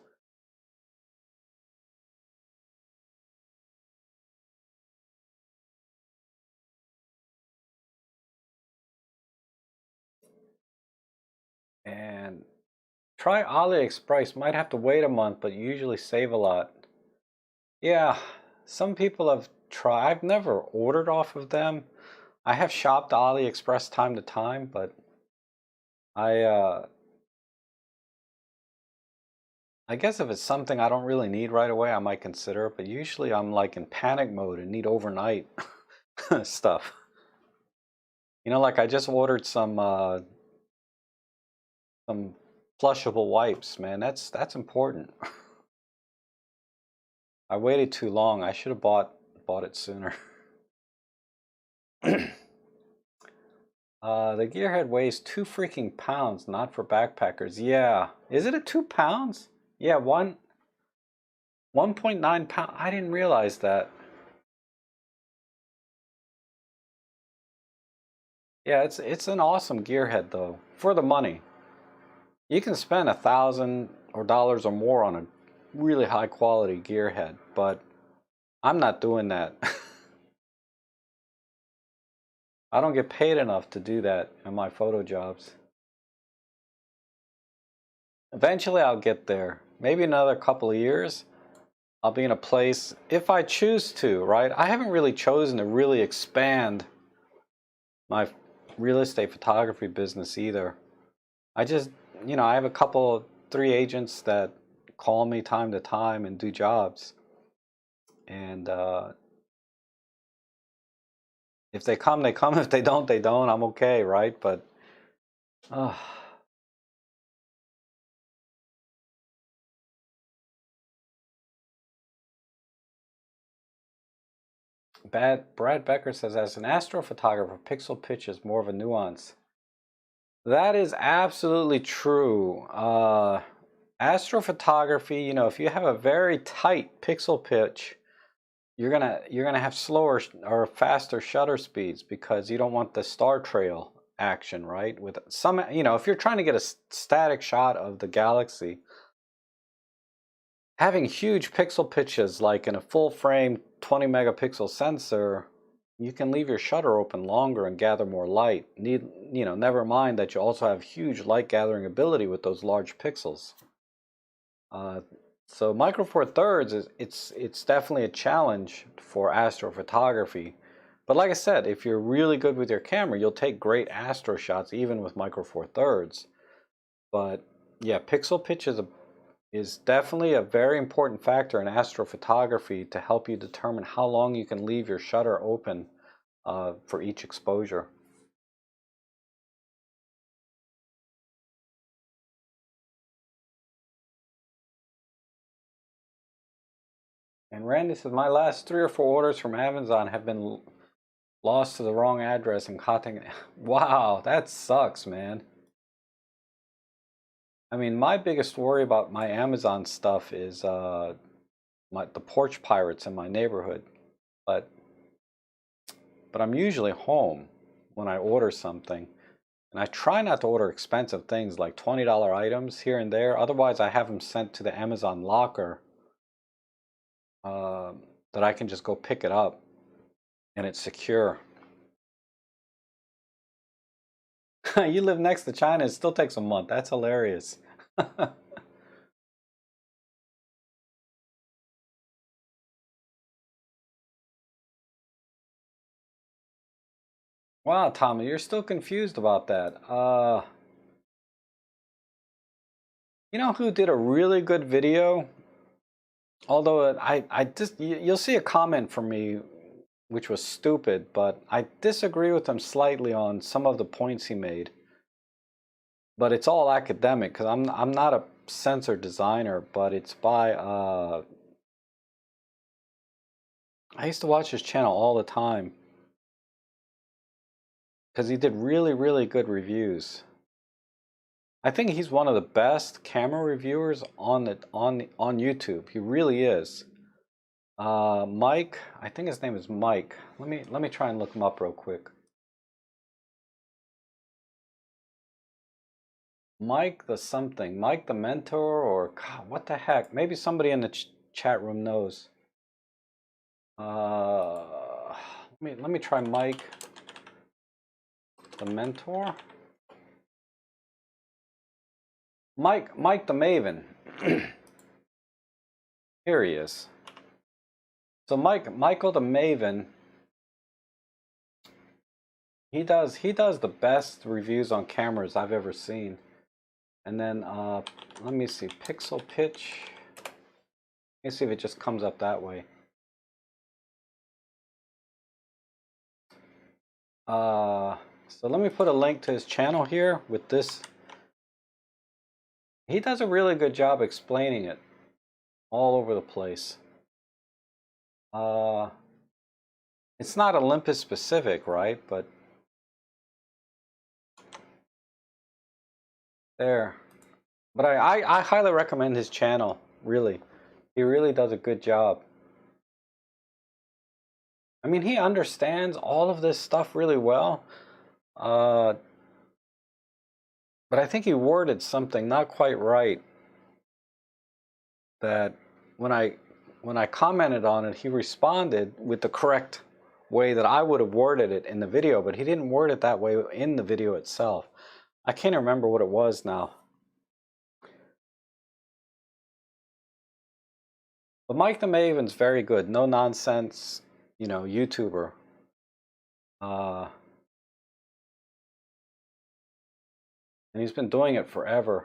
And try AliExpress. Might have to wait a month, but you usually save a lot. Yeah, some people have tried. I've never ordered off of them. I have shopped AliExpress time to time, but I guess if it's something I don't really need right away, I might consider it. But usually I'm like in panic mode and need overnight stuff. You know, like I just ordered some flushable wipes, man. That's important. I waited too long. I should have bought it sooner. The gearhead weighs 2 freaking pounds, not for backpackers. Yeah. Is it a 2 pounds? Yeah, 1.9 pound. I didn't realize that. Yeah, it's an awesome gearhead though, for the money. You can spend $1,000 or more on a really high quality gearhead, but I'm not doing that. I don't get paid enough to do that in my photo jobs. Eventually I'll get there. Maybe another couple of years. I'll be in a place, if I choose to, right? I haven't really chosen to really expand my real estate photography business either. I just, you know, I have a couple, 3 agents that call me time to time and do jobs. And if they come, they come. If they don't, they don't. I'm okay, right? But Brad Becker says, as an astrophotographer, pixel pitch is more of a nuance. That is absolutely true. Astrophotography, you know, if you have a very tight pixel pitch, you're gonna have slower or faster shutter speeds because you don't want the star trail action, right? With some, you know, if you're trying to get a static shot of the galaxy, having huge pixel pitches like in a full frame 20 megapixel sensor, you can leave your shutter open longer and gather more light. Never mind that you also have huge light gathering ability with those large pixels. So Micro Four Thirds it's definitely a challenge for astrophotography. But like I said, if you're really good with your camera, you'll take great astro shots even with Micro Four Thirds. But yeah, pixel pitch is definitely a very important factor in astrophotography to help you determine how long you can leave your shutter open for each exposure. And Randy says, my last 3 or 4 orders from Amazon have been lost to the wrong address and contact. Wow, that sucks, man. I mean, my biggest worry about my Amazon stuff is the porch pirates in my neighborhood. But I'm usually home when I order something. And I try not to order expensive things like $20 items here and there. Otherwise, I have them sent to the Amazon locker that I can just go pick it up and it's secure. You live next to China, it still takes a month. That's hilarious. Wow, Tommy, you're still confused about that. You know who did a really good video? Although I just, you'll see a comment from me which was stupid, but I disagree with him slightly on some of the points he made. But it's all academic because I'm not a sensor designer, but it's by I used to watch his channel all the time because he did really good reviews. I think he's one of the best camera reviewers on YouTube. He really is. Mike, I think his name is Mike. Let me try and look him up real quick. Mike the something, Mike the mentor, or God, what the heck? Maybe somebody in the chat room knows. Let me try Mike the mentor. Mike the Maven. Here he is. So Michael the Maven. He does the best reviews on cameras I've ever seen. And then let me see, pixel pitch. Let me see if it just comes up that way. So let me put a link to his channel here with this. He does a really good job explaining it all over the place. It's not Olympus specific, right? But there. But I highly recommend his channel, really. He really does a good job. I mean, he understands all of this stuff really well. But I think he worded something not quite right. That when I commented on it, he responded with the correct way that I would have worded it in the video, but he didn't word it that way in the video itself. I can't remember what it was now. But Mike the Maven's very good, no nonsense, you know, YouTuber. And he's been doing it forever.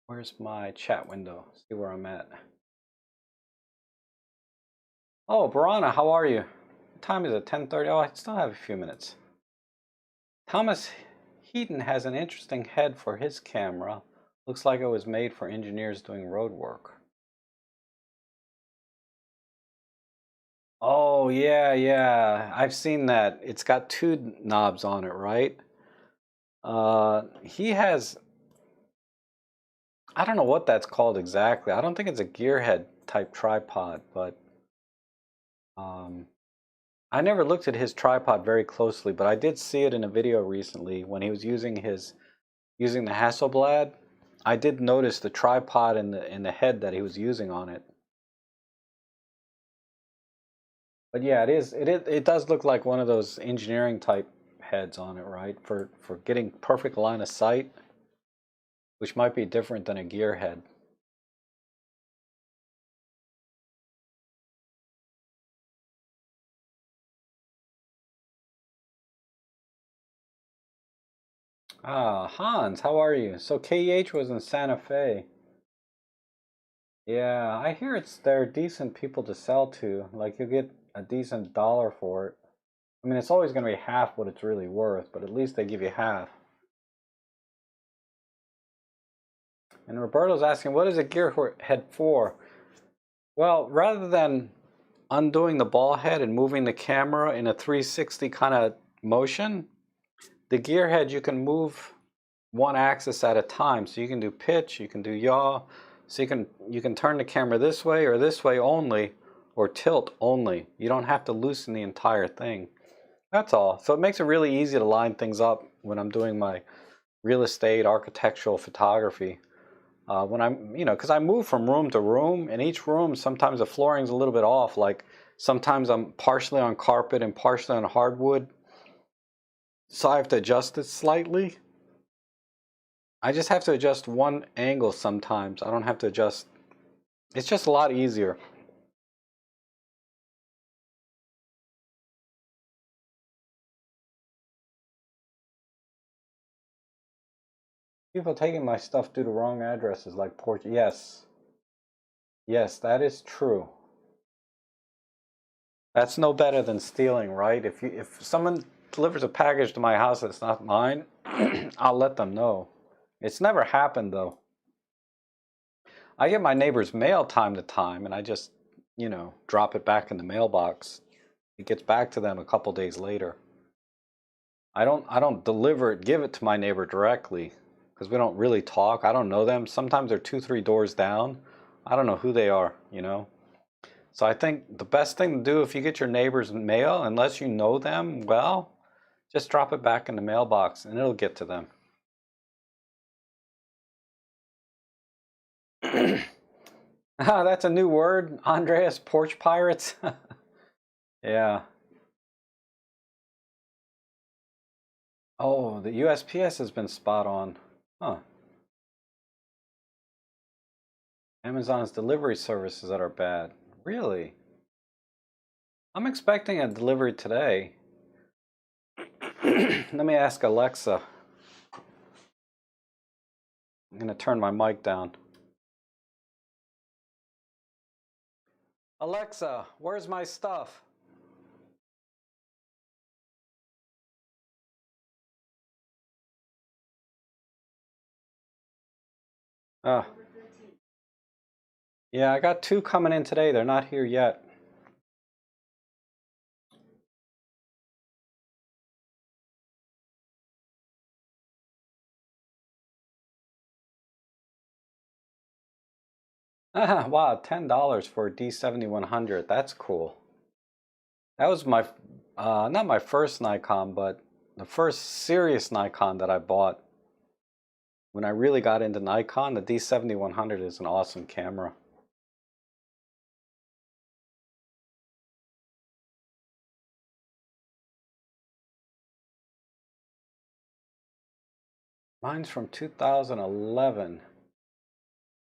Where's my chat window? See where I'm at. Oh, Barana, how are you? What time is it? 10:30? Oh, I still have a few minutes. Thomas Heaton has an interesting head for his camera. Looks like it was made for engineers doing road work. Oh, yeah. I've seen that. It's got two knobs on it, right? He has, I don't know what that's called exactly. I don't think it's a gearhead type tripod, but I never looked at his tripod very closely, but I did see it in a video recently when he was using the Hasselblad. I did notice the tripod in the head that he was using on it. But yeah, it does look like one of those engineering type heads on it, right? For getting perfect line of sight, which might be different than a gear head. Ah, Hans, how are you? So KEH was in Santa Fe. Yeah, I hear they're decent people to sell to. Like you get a decent dollar for it. I mean, it's always going to be half what it's really worth, but at least they give you half. And Roberto's asking, what is a gear head for? Well, rather than undoing the ball head and moving the camera in a 360 kind of motion, the gear head you can move one axis at a time. So you can do pitch, you can do yaw, so you can turn the camera this way or this way only, or tilt only. You don't have to loosen the entire thing. That's all. So it makes it really easy to line things up when I'm doing my real estate, architectural photography. When I'm, because I move from room to room, and each room, sometimes the flooring's a little bit off. Like sometimes I'm partially on carpet and partially on hardwood. So I have to adjust it slightly. I just have to adjust one angle sometimes. I don't have to adjust. It's just a lot easier. People taking my stuff due to wrong addresses like Port. Yes. Yes, that is true. That's no better than stealing, right? If someone delivers a package to my house that's not mine, I'll let them know. It's never happened though. I get my neighbor's mail time to time, and I just, drop it back in the mailbox. It gets back to them a couple days later. I don't deliver it, give it to my neighbor directly, because we don't really talk. I don't know them. Sometimes they're 2, 3 doors down. I don't know who they are, So I think the best thing to do if you get your neighbor's mail, unless you know them well, just drop it back in the mailbox and it'll get to them. That's a new word, Andreas, porch pirates. Yeah. Oh, the USPS has been spot on. Huh. Amazon's delivery services that are bad. Really? I'm expecting a delivery today. Let me ask Alexa. I'm going to turn my mic down. Alexa, where's my stuff? Oh. Yeah, I got 2 coming in today. They're not here yet. Wow, $10 for a D7100. That's cool. That was my, not my first Nikon, but the first serious Nikon that I bought. When I really got into Nikon, the D7100 is an awesome camera. Mine's from 2011.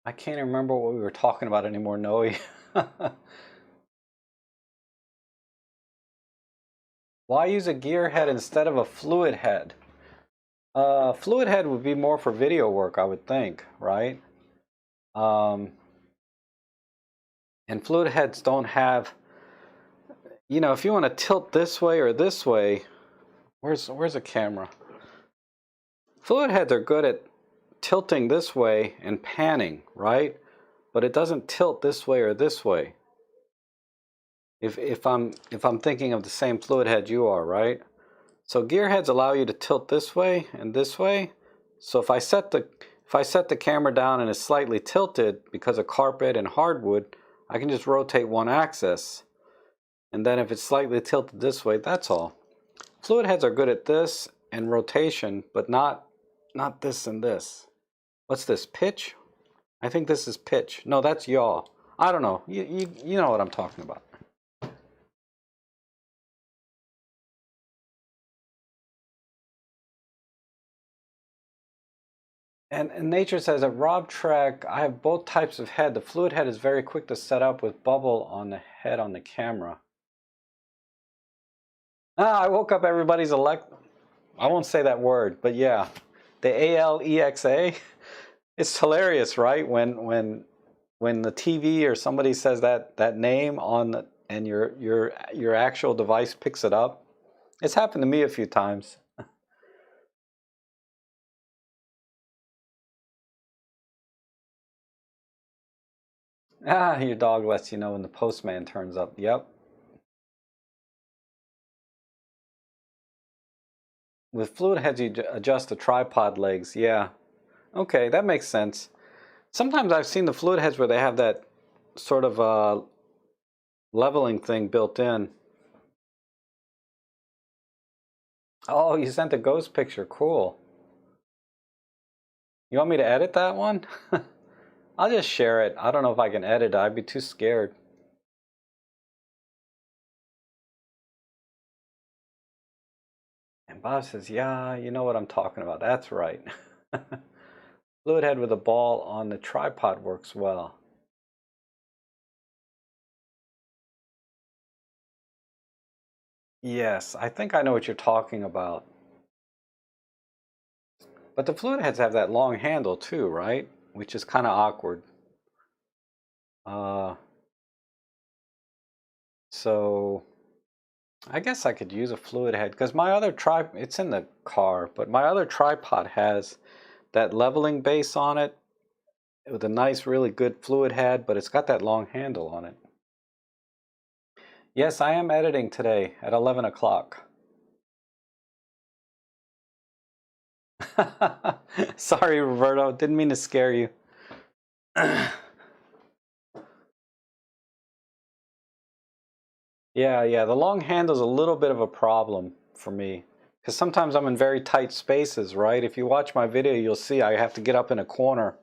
I can't remember what we were talking about anymore, Noe. Why use a gear head instead of a fluid head? Fluid head would be more for video work, I would think, right? And fluid heads don't have, if you want to tilt this way or this way, where's a camera? Fluid heads are good at tilting this way and panning, right? But it doesn't tilt this way or this way. If I'm thinking of the same fluid head you are, right? So gear heads allow you to tilt this way and this way. So if I set the camera down and it's slightly tilted because of carpet and hardwood, I can just rotate one axis. And then if it's slightly tilted this way, that's all. Fluid heads are good at this and rotation, but not this and this. What's this, pitch? I think this is pitch. No, that's yaw. I don't know. You know what I'm talking about. And Nature says at robtrek, I have both types of head. The fluid head is very quick to set up with bubble on the head on the camera. I woke up everybody's I won't say that word, but yeah. The ALEXA. It's hilarious, right? When the TV or somebody says that name on and your actual device picks it up. It's happened to me a few times. Your dog lets you know when the postman turns up. Yep. With fluid heads, you adjust the tripod legs. Yeah. Okay, that makes sense. Sometimes I've seen the fluid heads where they have that sort of leveling thing built in. Oh, you sent a ghost picture. Cool. You want me to edit that one? I'll just share it. I don't know if I can edit it. I'd be too scared. And Bob says, yeah, you know what I'm talking about. That's right. Fluid head with a ball on the tripod works well. Yes, I think I know what you're talking about. But the fluid heads have that long handle too, right? Which is kind of awkward. So I guess I could use a fluid head because my other it's in the car, but my other tripod has that leveling base on it with a nice, really good fluid head, but it's got that long handle on it. Yes, I am editing today at 11 o'clock. Sorry, Roberto. Didn't mean to scare you. Yeah, the long handle is a little bit of a problem for me because sometimes I'm in very tight spaces, right? If you watch my video, you'll see I have to get up in a corner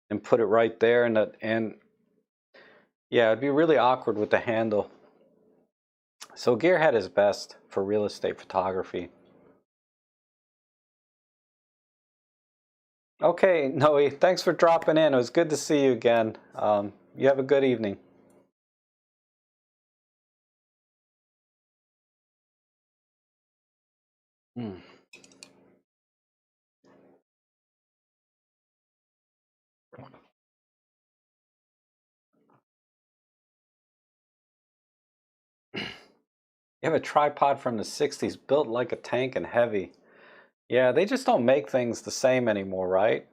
and put it right there, and yeah, it'd be really awkward with the handle. So gearhead is best for real estate photography. Okay, Noe, thanks for dropping in. It was good to see you again. You have a good evening. You have a tripod from the 60s built like a tank and heavy. Yeah, they just don't make things the same anymore, right?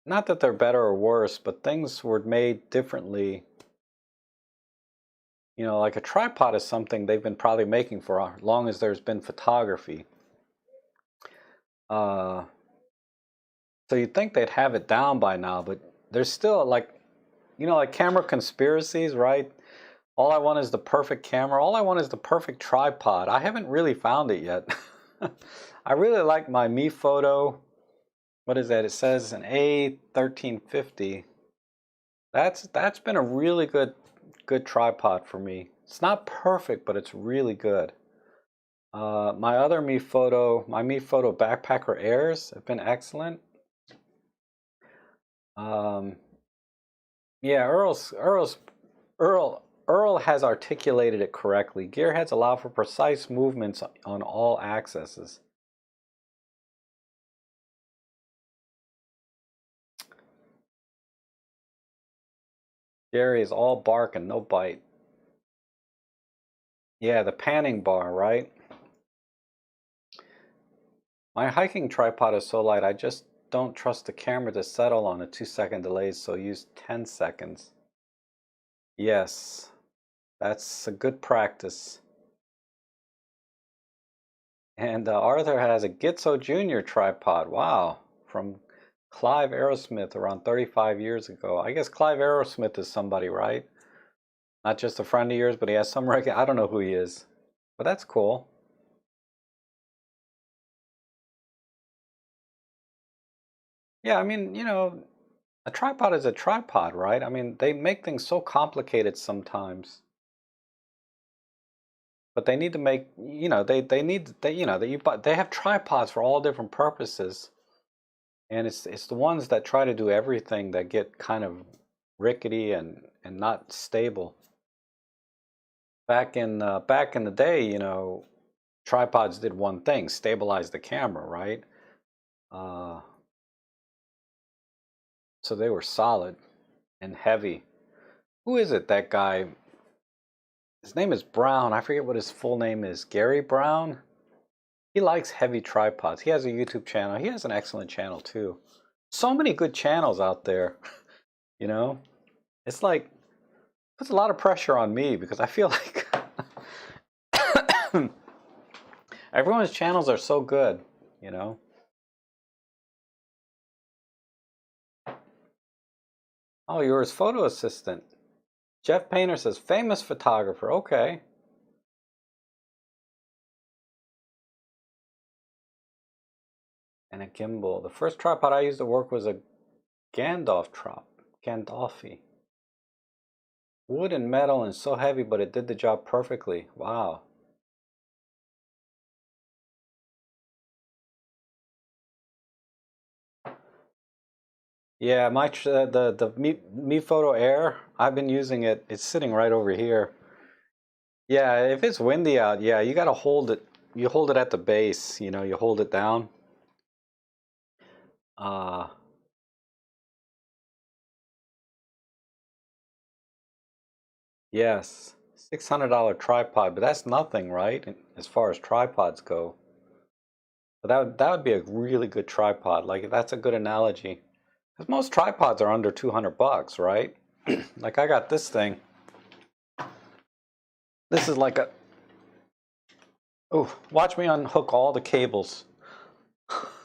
Not that they're better or worse, but things were made differently. You know, like a tripod is something they've been probably making for as long as there's been photography. So you'd think they'd have it down by now, but there's still like, you know, like camera conspiracies, right? All I want is the perfect camera. All I want is the perfect tripod. I haven't really found it yet. I really like my Me Photo. What is that? It says an A1350. That's been a really good tripod for me. It's not perfect, but it's really good. My other Me Photo Backpacker Airs have been excellent. Yeah, Earl has articulated it correctly. Gearheads allow for precise movements on all axes. Gary is all bark and no bite. Yeah, the panning bar, right? My hiking tripod is so light, I just don't trust the camera to settle on a 2-second delay, so use 10 seconds. Yes, that's a good practice. And Arthur has a Gitzo Jr. tripod. Wow, from Clive Aerosmith around 35 years ago. I guess Clive Aerosmith is somebody, right? Not just a friend of yours, but he has some record. I don't know who he is, but that's cool. Yeah, I mean, you know, a tripod is a tripod, right? I mean, they make things so complicated sometimes. But they need to make, you know, they have tripods for all different purposes. And it's the ones that try to do everything that get kind of rickety and not stable. Back in the day, you know, tripods did one thing: stabilize the camera, right? So they were solid and heavy. Who is it? That guy? His name is Brown. I forget what his full name is. Gary Brown. He likes heavy tripods. He has a YouTube channel. He has an excellent channel too. So many good channels out there. You know, it's like puts a lot of pressure on me because I feel like everyone's channels are so good, you know. Oh, you're his photo assistant. Jeff Painter says, famous photographer. Okay. and a gimbal. The first tripod I used to work was a Gandalfi. Wood and metal and so heavy, but it did the job perfectly. Wow. Yeah, the Mi Photo Air, I've been using it. It's sitting right over here. Yeah, if it's windy out, yeah, you gotta hold it. You hold it at the base, you know, you hold it down. Yes, $600 tripod, but that's nothing, right? As far as tripods go. But that would be a really good tripod. Like that's a good analogy. Because most tripods are under 200 bucks, right? Like I got this thing. This is like a, oh, watch me unhook all the cables.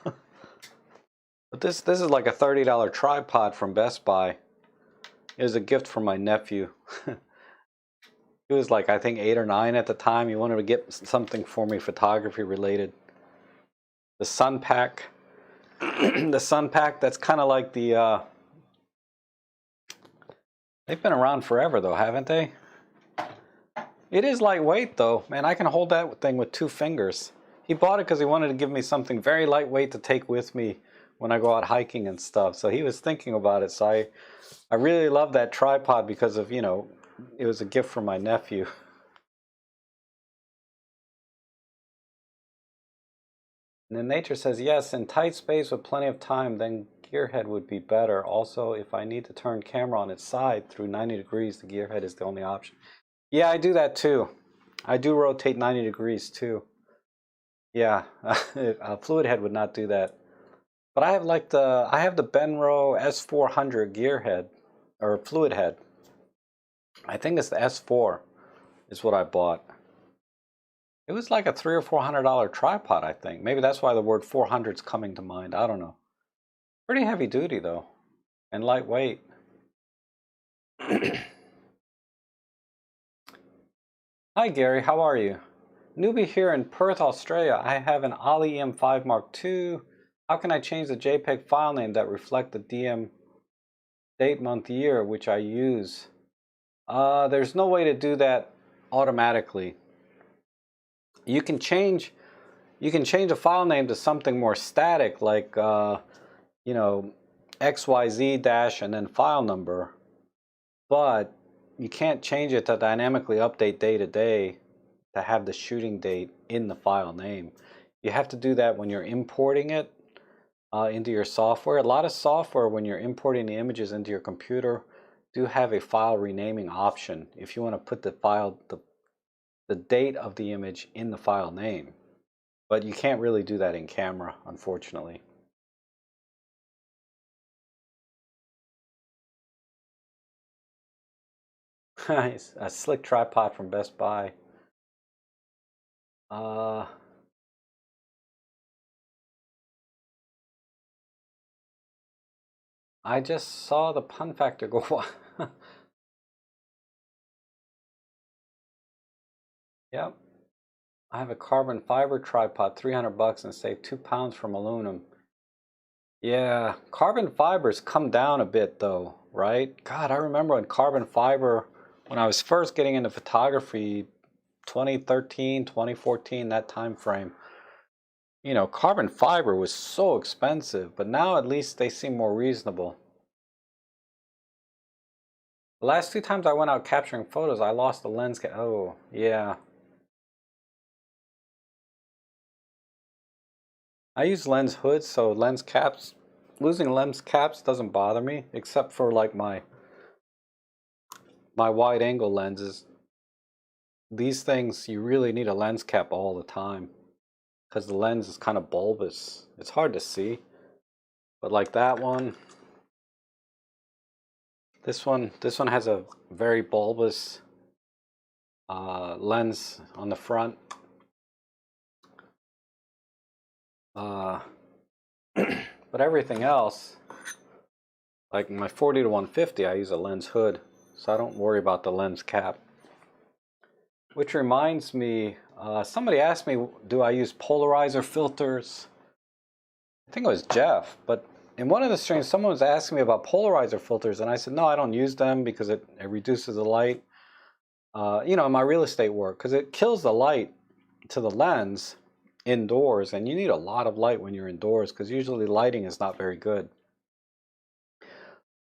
But this is like a $30 tripod from Best Buy. It was a gift from my nephew. He was like, I think 8 or 9 at the time. He wanted to get something for me photography related. The Sun Pack. The Sun Pack, that's kind of like the, they've been around forever though, haven't they? It is lightweight though. Man, I can hold that thing with 2 fingers. He bought it because he wanted to give me something very lightweight to take with me when I go out hiking and stuff. So he was thinking about it. So I really love that tripod because of, you know, it was a gift from my nephew. And then Nature says, yes, in tight space with plenty of time, then gearhead would be better. Also, if I need to turn camera on its side through 90 degrees, the gearhead is the only option. Yeah, I do that too. I do rotate 90 degrees too. Yeah, a fluid head would not do that. But I have like I have the Benro S400 gearhead, or fluid head. I think it's the S4 is what I bought. It was like a $300 or $400 tripod, I think. Maybe that's why the word 400 is coming to mind. I don't know. Pretty heavy duty though, and lightweight. Hi Gary, how are you? Newbie here in Perth, Australia. I have an Ollie EM5 Mark II. How can I change the JPEG file name that reflect the DM date, month, year, which I use? There's no way to do that automatically. You can change a file name to something more static, like you know, XYZ dash and then file number, but you can't change it to dynamically update day to day to have the shooting date in the file name. You have to do that when you're importing it into your software. A lot of software, when you're importing the images into your computer, do have a file renaming option if you want to put the date of the image in the file name. But you can't really do that in camera, unfortunately. Nice. A slick tripod from Best Buy. I just saw the pun factor go. Yep. I have a carbon fiber tripod, 300 bucks, and saved 2 pounds from aluminum. Yeah, carbon fibers come down a bit though, right? God, I remember when carbon fiber, when I was first getting into photography, 2013, 2014, that time frame, you know, carbon fiber was so expensive, but now at least they seem more reasonable. The last 2 times I went out capturing photos, I lost the lens cap. Oh, yeah. I use lens hoods, so lens caps, losing lens caps doesn't bother me, except for like my wide angle lenses. These things, you really need a lens cap all the time because the lens is kind of bulbous. It's hard to see, but like that one, this one has a very bulbous lens on the front. But everything else, like my 40 to 150, I use a lens hood, so I don't worry about the lens cap. Which reminds me, somebody asked me, do I use polarizer filters? I think it was Jeff, but in one of the streams, someone was asking me about polarizer filters, and I said, no, I don't use them because it reduces the light, you know, in my real estate work, because it kills the light to the lens indoors, and you need a lot of light when you're indoors because usually lighting is not very good.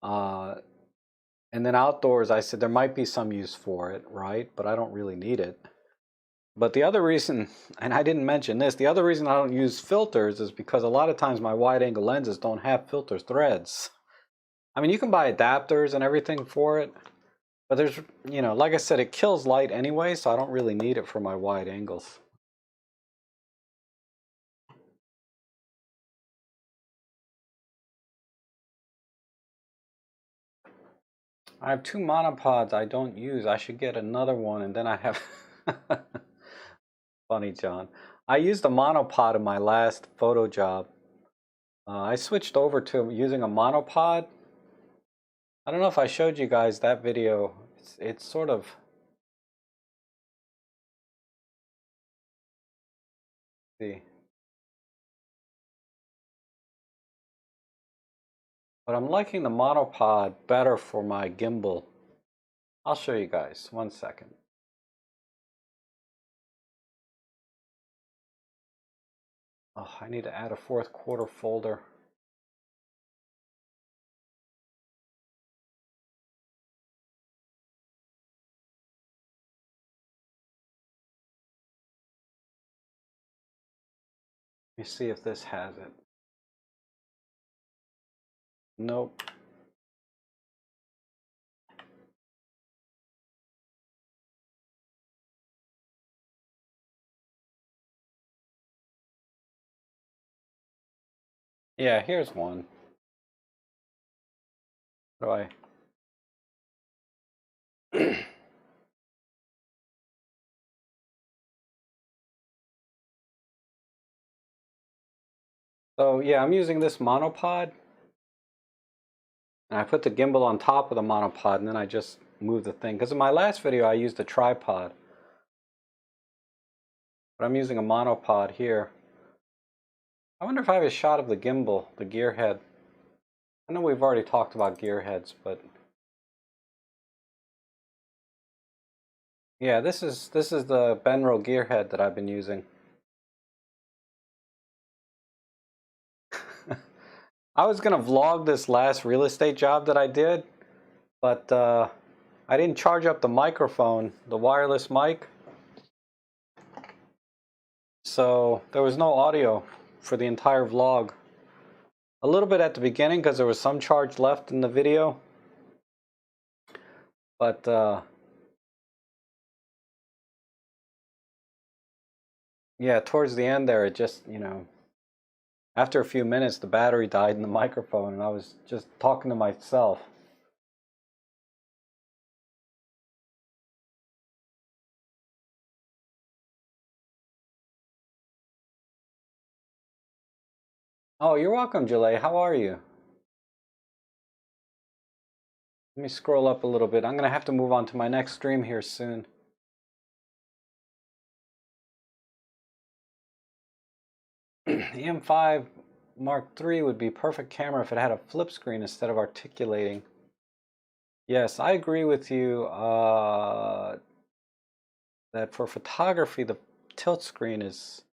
And then outdoors, I said there might be some use for it, right? But I don't really need it. But the other reason, and I didn't mention this, the other reason I don't use filters is because a lot of times my wide-angle lenses don't have filter threads. I mean, you can buy adapters and everything for it, but there's, you know, like I said, it kills light anyway, so I don't really need it for my wide angles. I have 2 monopods I don't use. I should get another one, and then I have... Funny, John. I used a monopod in my last photo job. I switched over to using a monopod. I don't know if I showed you guys that video. It's sort of... See. But I'm liking the monopod better for my gimbal. I'll show you guys. 1 second. Oh, I need to add a 4th quarter folder. Let me see if this has it. Nope. Yeah, here's one. How do I... So yeah, I'm using this monopod. And I put the gimbal on top of the monopod, and then I just move the thing. Because in my last video, I used a tripod. But I'm using a monopod here. I wonder if I have a shot of the gimbal, the gear head. I know we've already talked about gear heads, but... Yeah, this is the Benro gear head that I've been using. I was going to vlog this last real estate job that I did, but I didn't charge up the microphone, the wireless mic. So there was no audio for the entire vlog. A little bit at the beginning because there was some charge left in the video. But yeah, towards the end there, it just, you know, after a few minutes, the battery died in the microphone and I was just talking to myself. Oh, you're welcome, Jalay. How are you? Let me scroll up a little bit. I'm going to have to move on to my next stream here soon. The M5 Mark III would be perfect camera if it had a flip screen instead of articulating. Yes, I agree with you that for photography, the tilt screen is,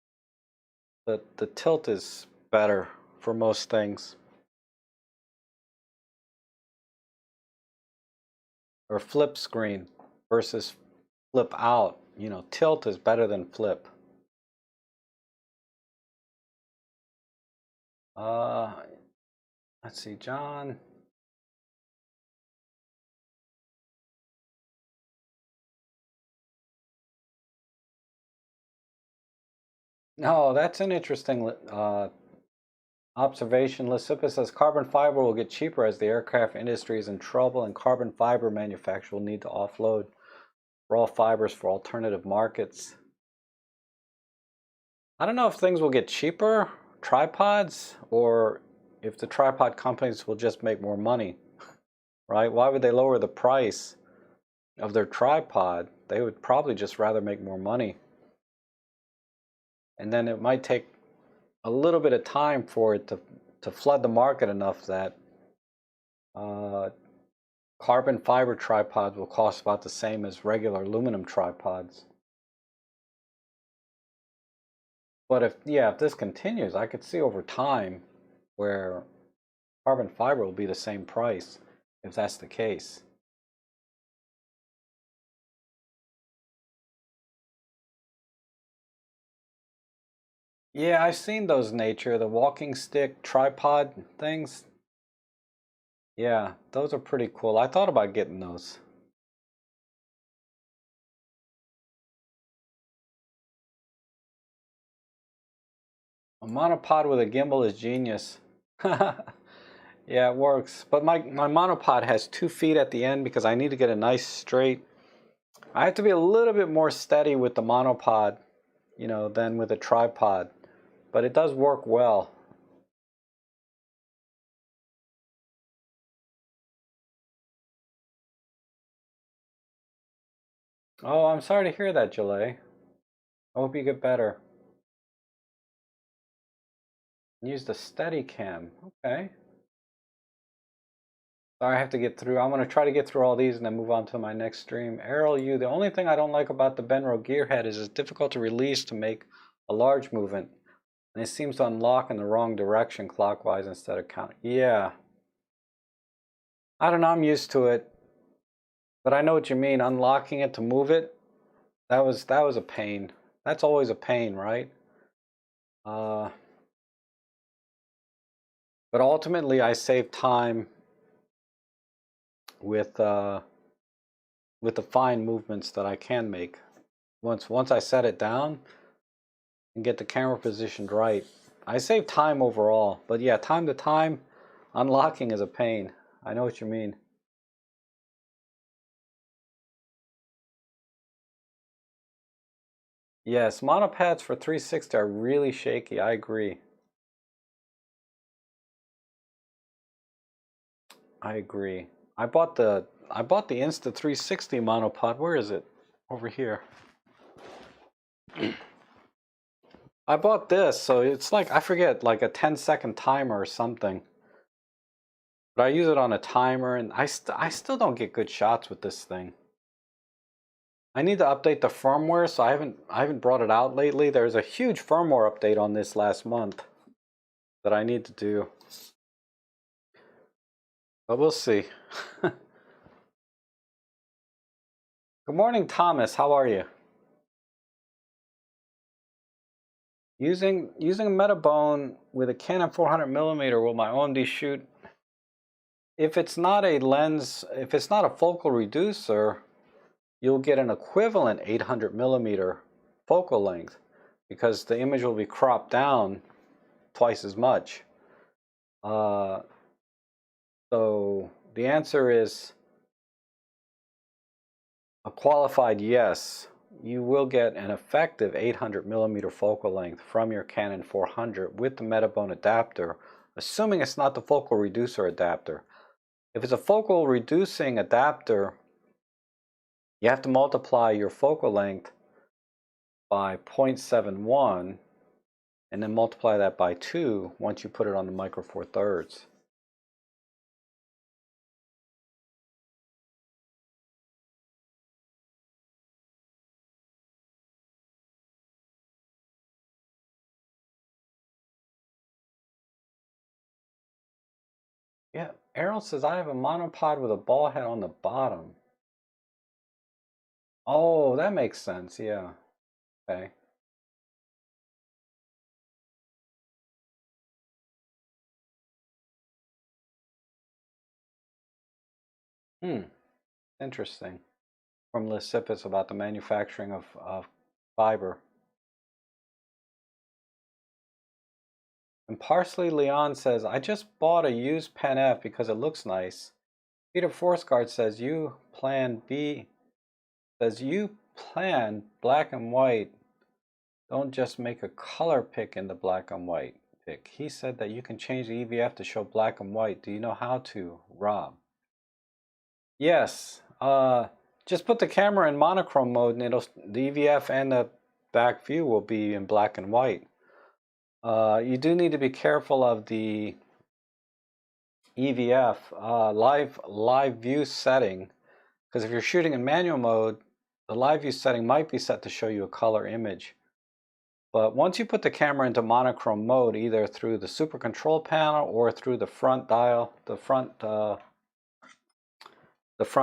the tilt is better for most things. Or flip screen versus flip out. You know, tilt is better than flip. Let's see, John. No, that's an interesting observation. Lysippus says carbon fiber will get cheaper as the aircraft industry is in trouble and carbon fiber manufacturers will need to offload raw fibers for alternative markets. I don't know if things will get cheaper, tripods, or if the tripod companies will just make more money, right? Why would they lower the price of their tripod? They would probably just rather make more money. And then it might take a little bit of time for it to flood the market enough that carbon fiber tripods will cost about the same as regular aluminum tripods. But if this continues, I could see over time where carbon fiber will be the same price if that's the case. Yeah, I've seen those Nature, the walking stick tripod things. Yeah, those are pretty cool. I thought about getting those. A monopod with a gimbal is genius. Yeah, it works. But my monopod has 2 feet at the end because I need to get a nice straight. I have to be a little bit more steady with the monopod, you know, than with a tripod. But it does work well. Oh, I'm sorry to hear that, Jalay. I hope you get better. Use the Steadicam. Okay. Sorry, I have to get through. I'm going to try to get through all these and then move on to my next stream. Errol, the only thing I don't like about the Benro gearhead is it's difficult to release to make a large movement. And it seems to unlock in the wrong direction clockwise instead of counting. Yeah. I don't know, I'm used to it. But I know what you mean. Unlocking it to move it, that was a pain. That's always a pain, right? But ultimately I save time with the fine movements that I can make. Once I set it down and get the camera positioned right, I save time overall. But yeah, time to time, unlocking is a pain. I know what you mean. Yes, monopads for 360 are really shaky. I agree. I agree. I bought the Insta360 monopod. Where is it? Over here. I bought this, so it's like, I forget, like a 10-second timer or something. But I use it on a timer, and I still don't get good shots with this thing. I need to update the firmware, so I haven't brought it out lately. There's a huge firmware update on this last month that I need to do. But we'll see. Good morning, Thomas. How are you? Using a Metabone with a Canon 400mm, will my OMD shoot? If it's not a lens, if it's not a focal reducer, you'll get an equivalent 800mm focal length because the image will be cropped down twice as much. So the answer is a qualified yes. You will get an effective 800mm focal length from your Canon 400 with the Metabone adapter, assuming it's not the focal reducer adapter. If it's a focal reducing adapter, you have to multiply your focal length by 0.71 and then multiply that by 2 once you put it on the Micro Four Thirds. Yeah, Errol says I have a monopod with a ball head on the bottom. Oh, that makes sense. Yeah. Okay. Interesting. From Lysippus about the manufacturing of fiber. And Parsley Leon says, I just bought a used Pen F because it looks nice. Peter Forsgaard says, you plan black and white. Don't just make a color pick in the black and white pick. He said that you can change the EVF to show black and white. Do you know how to, Rob? Yes. Just put the camera in monochrome mode and the EVF and the back view will be in black and white. You do need to be careful of the EVF live view setting, because if you're shooting in manual mode, the live view setting might be set to show you a color image. But once you put the camera into monochrome mode, either through the super control panel or through the front dial, the front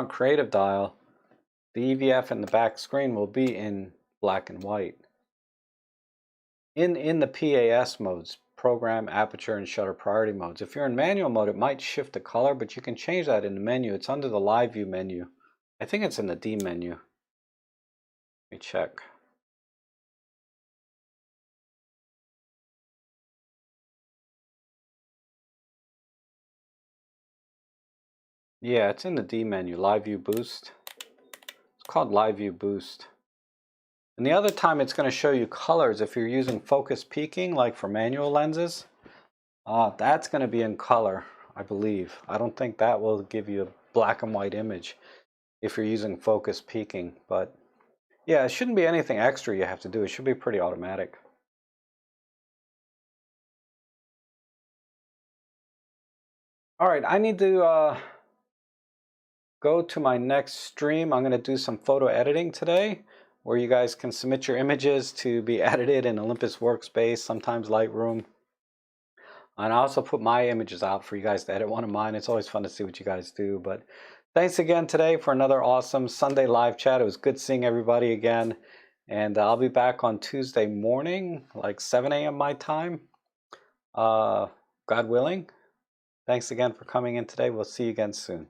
creative dial, the EVF in the back screen will be in black and white. In the PAS modes, program, aperture, and shutter priority modes. If you're in manual mode, it might shift the color, but you can change that in the menu. It's under the live view menu. I think it's in the D menu. Let me check. Yeah, it's in the D menu, live view boost. It's called live view boost. And the other time it's going to show you colors if you're using focus peaking, like for manual lenses. That's going to be in color, I believe. I don't think that will give you a black and white image if you're using focus peaking. But yeah, it shouldn't be anything extra you have to do. It should be pretty automatic. All right, I need to go to my next stream. I'm going to do some photo editing today, where you guys can submit your images to be edited in Olympus Workspace, sometimes Lightroom. And I also put my images out for you guys to edit one of mine. It's always fun to see what you guys do. But thanks again today for another awesome Sunday live chat. It was good seeing everybody again. And I'll be back on Tuesday morning, like 7 a.m. my time, God willing. Thanks again for coming in today. We'll see you again soon.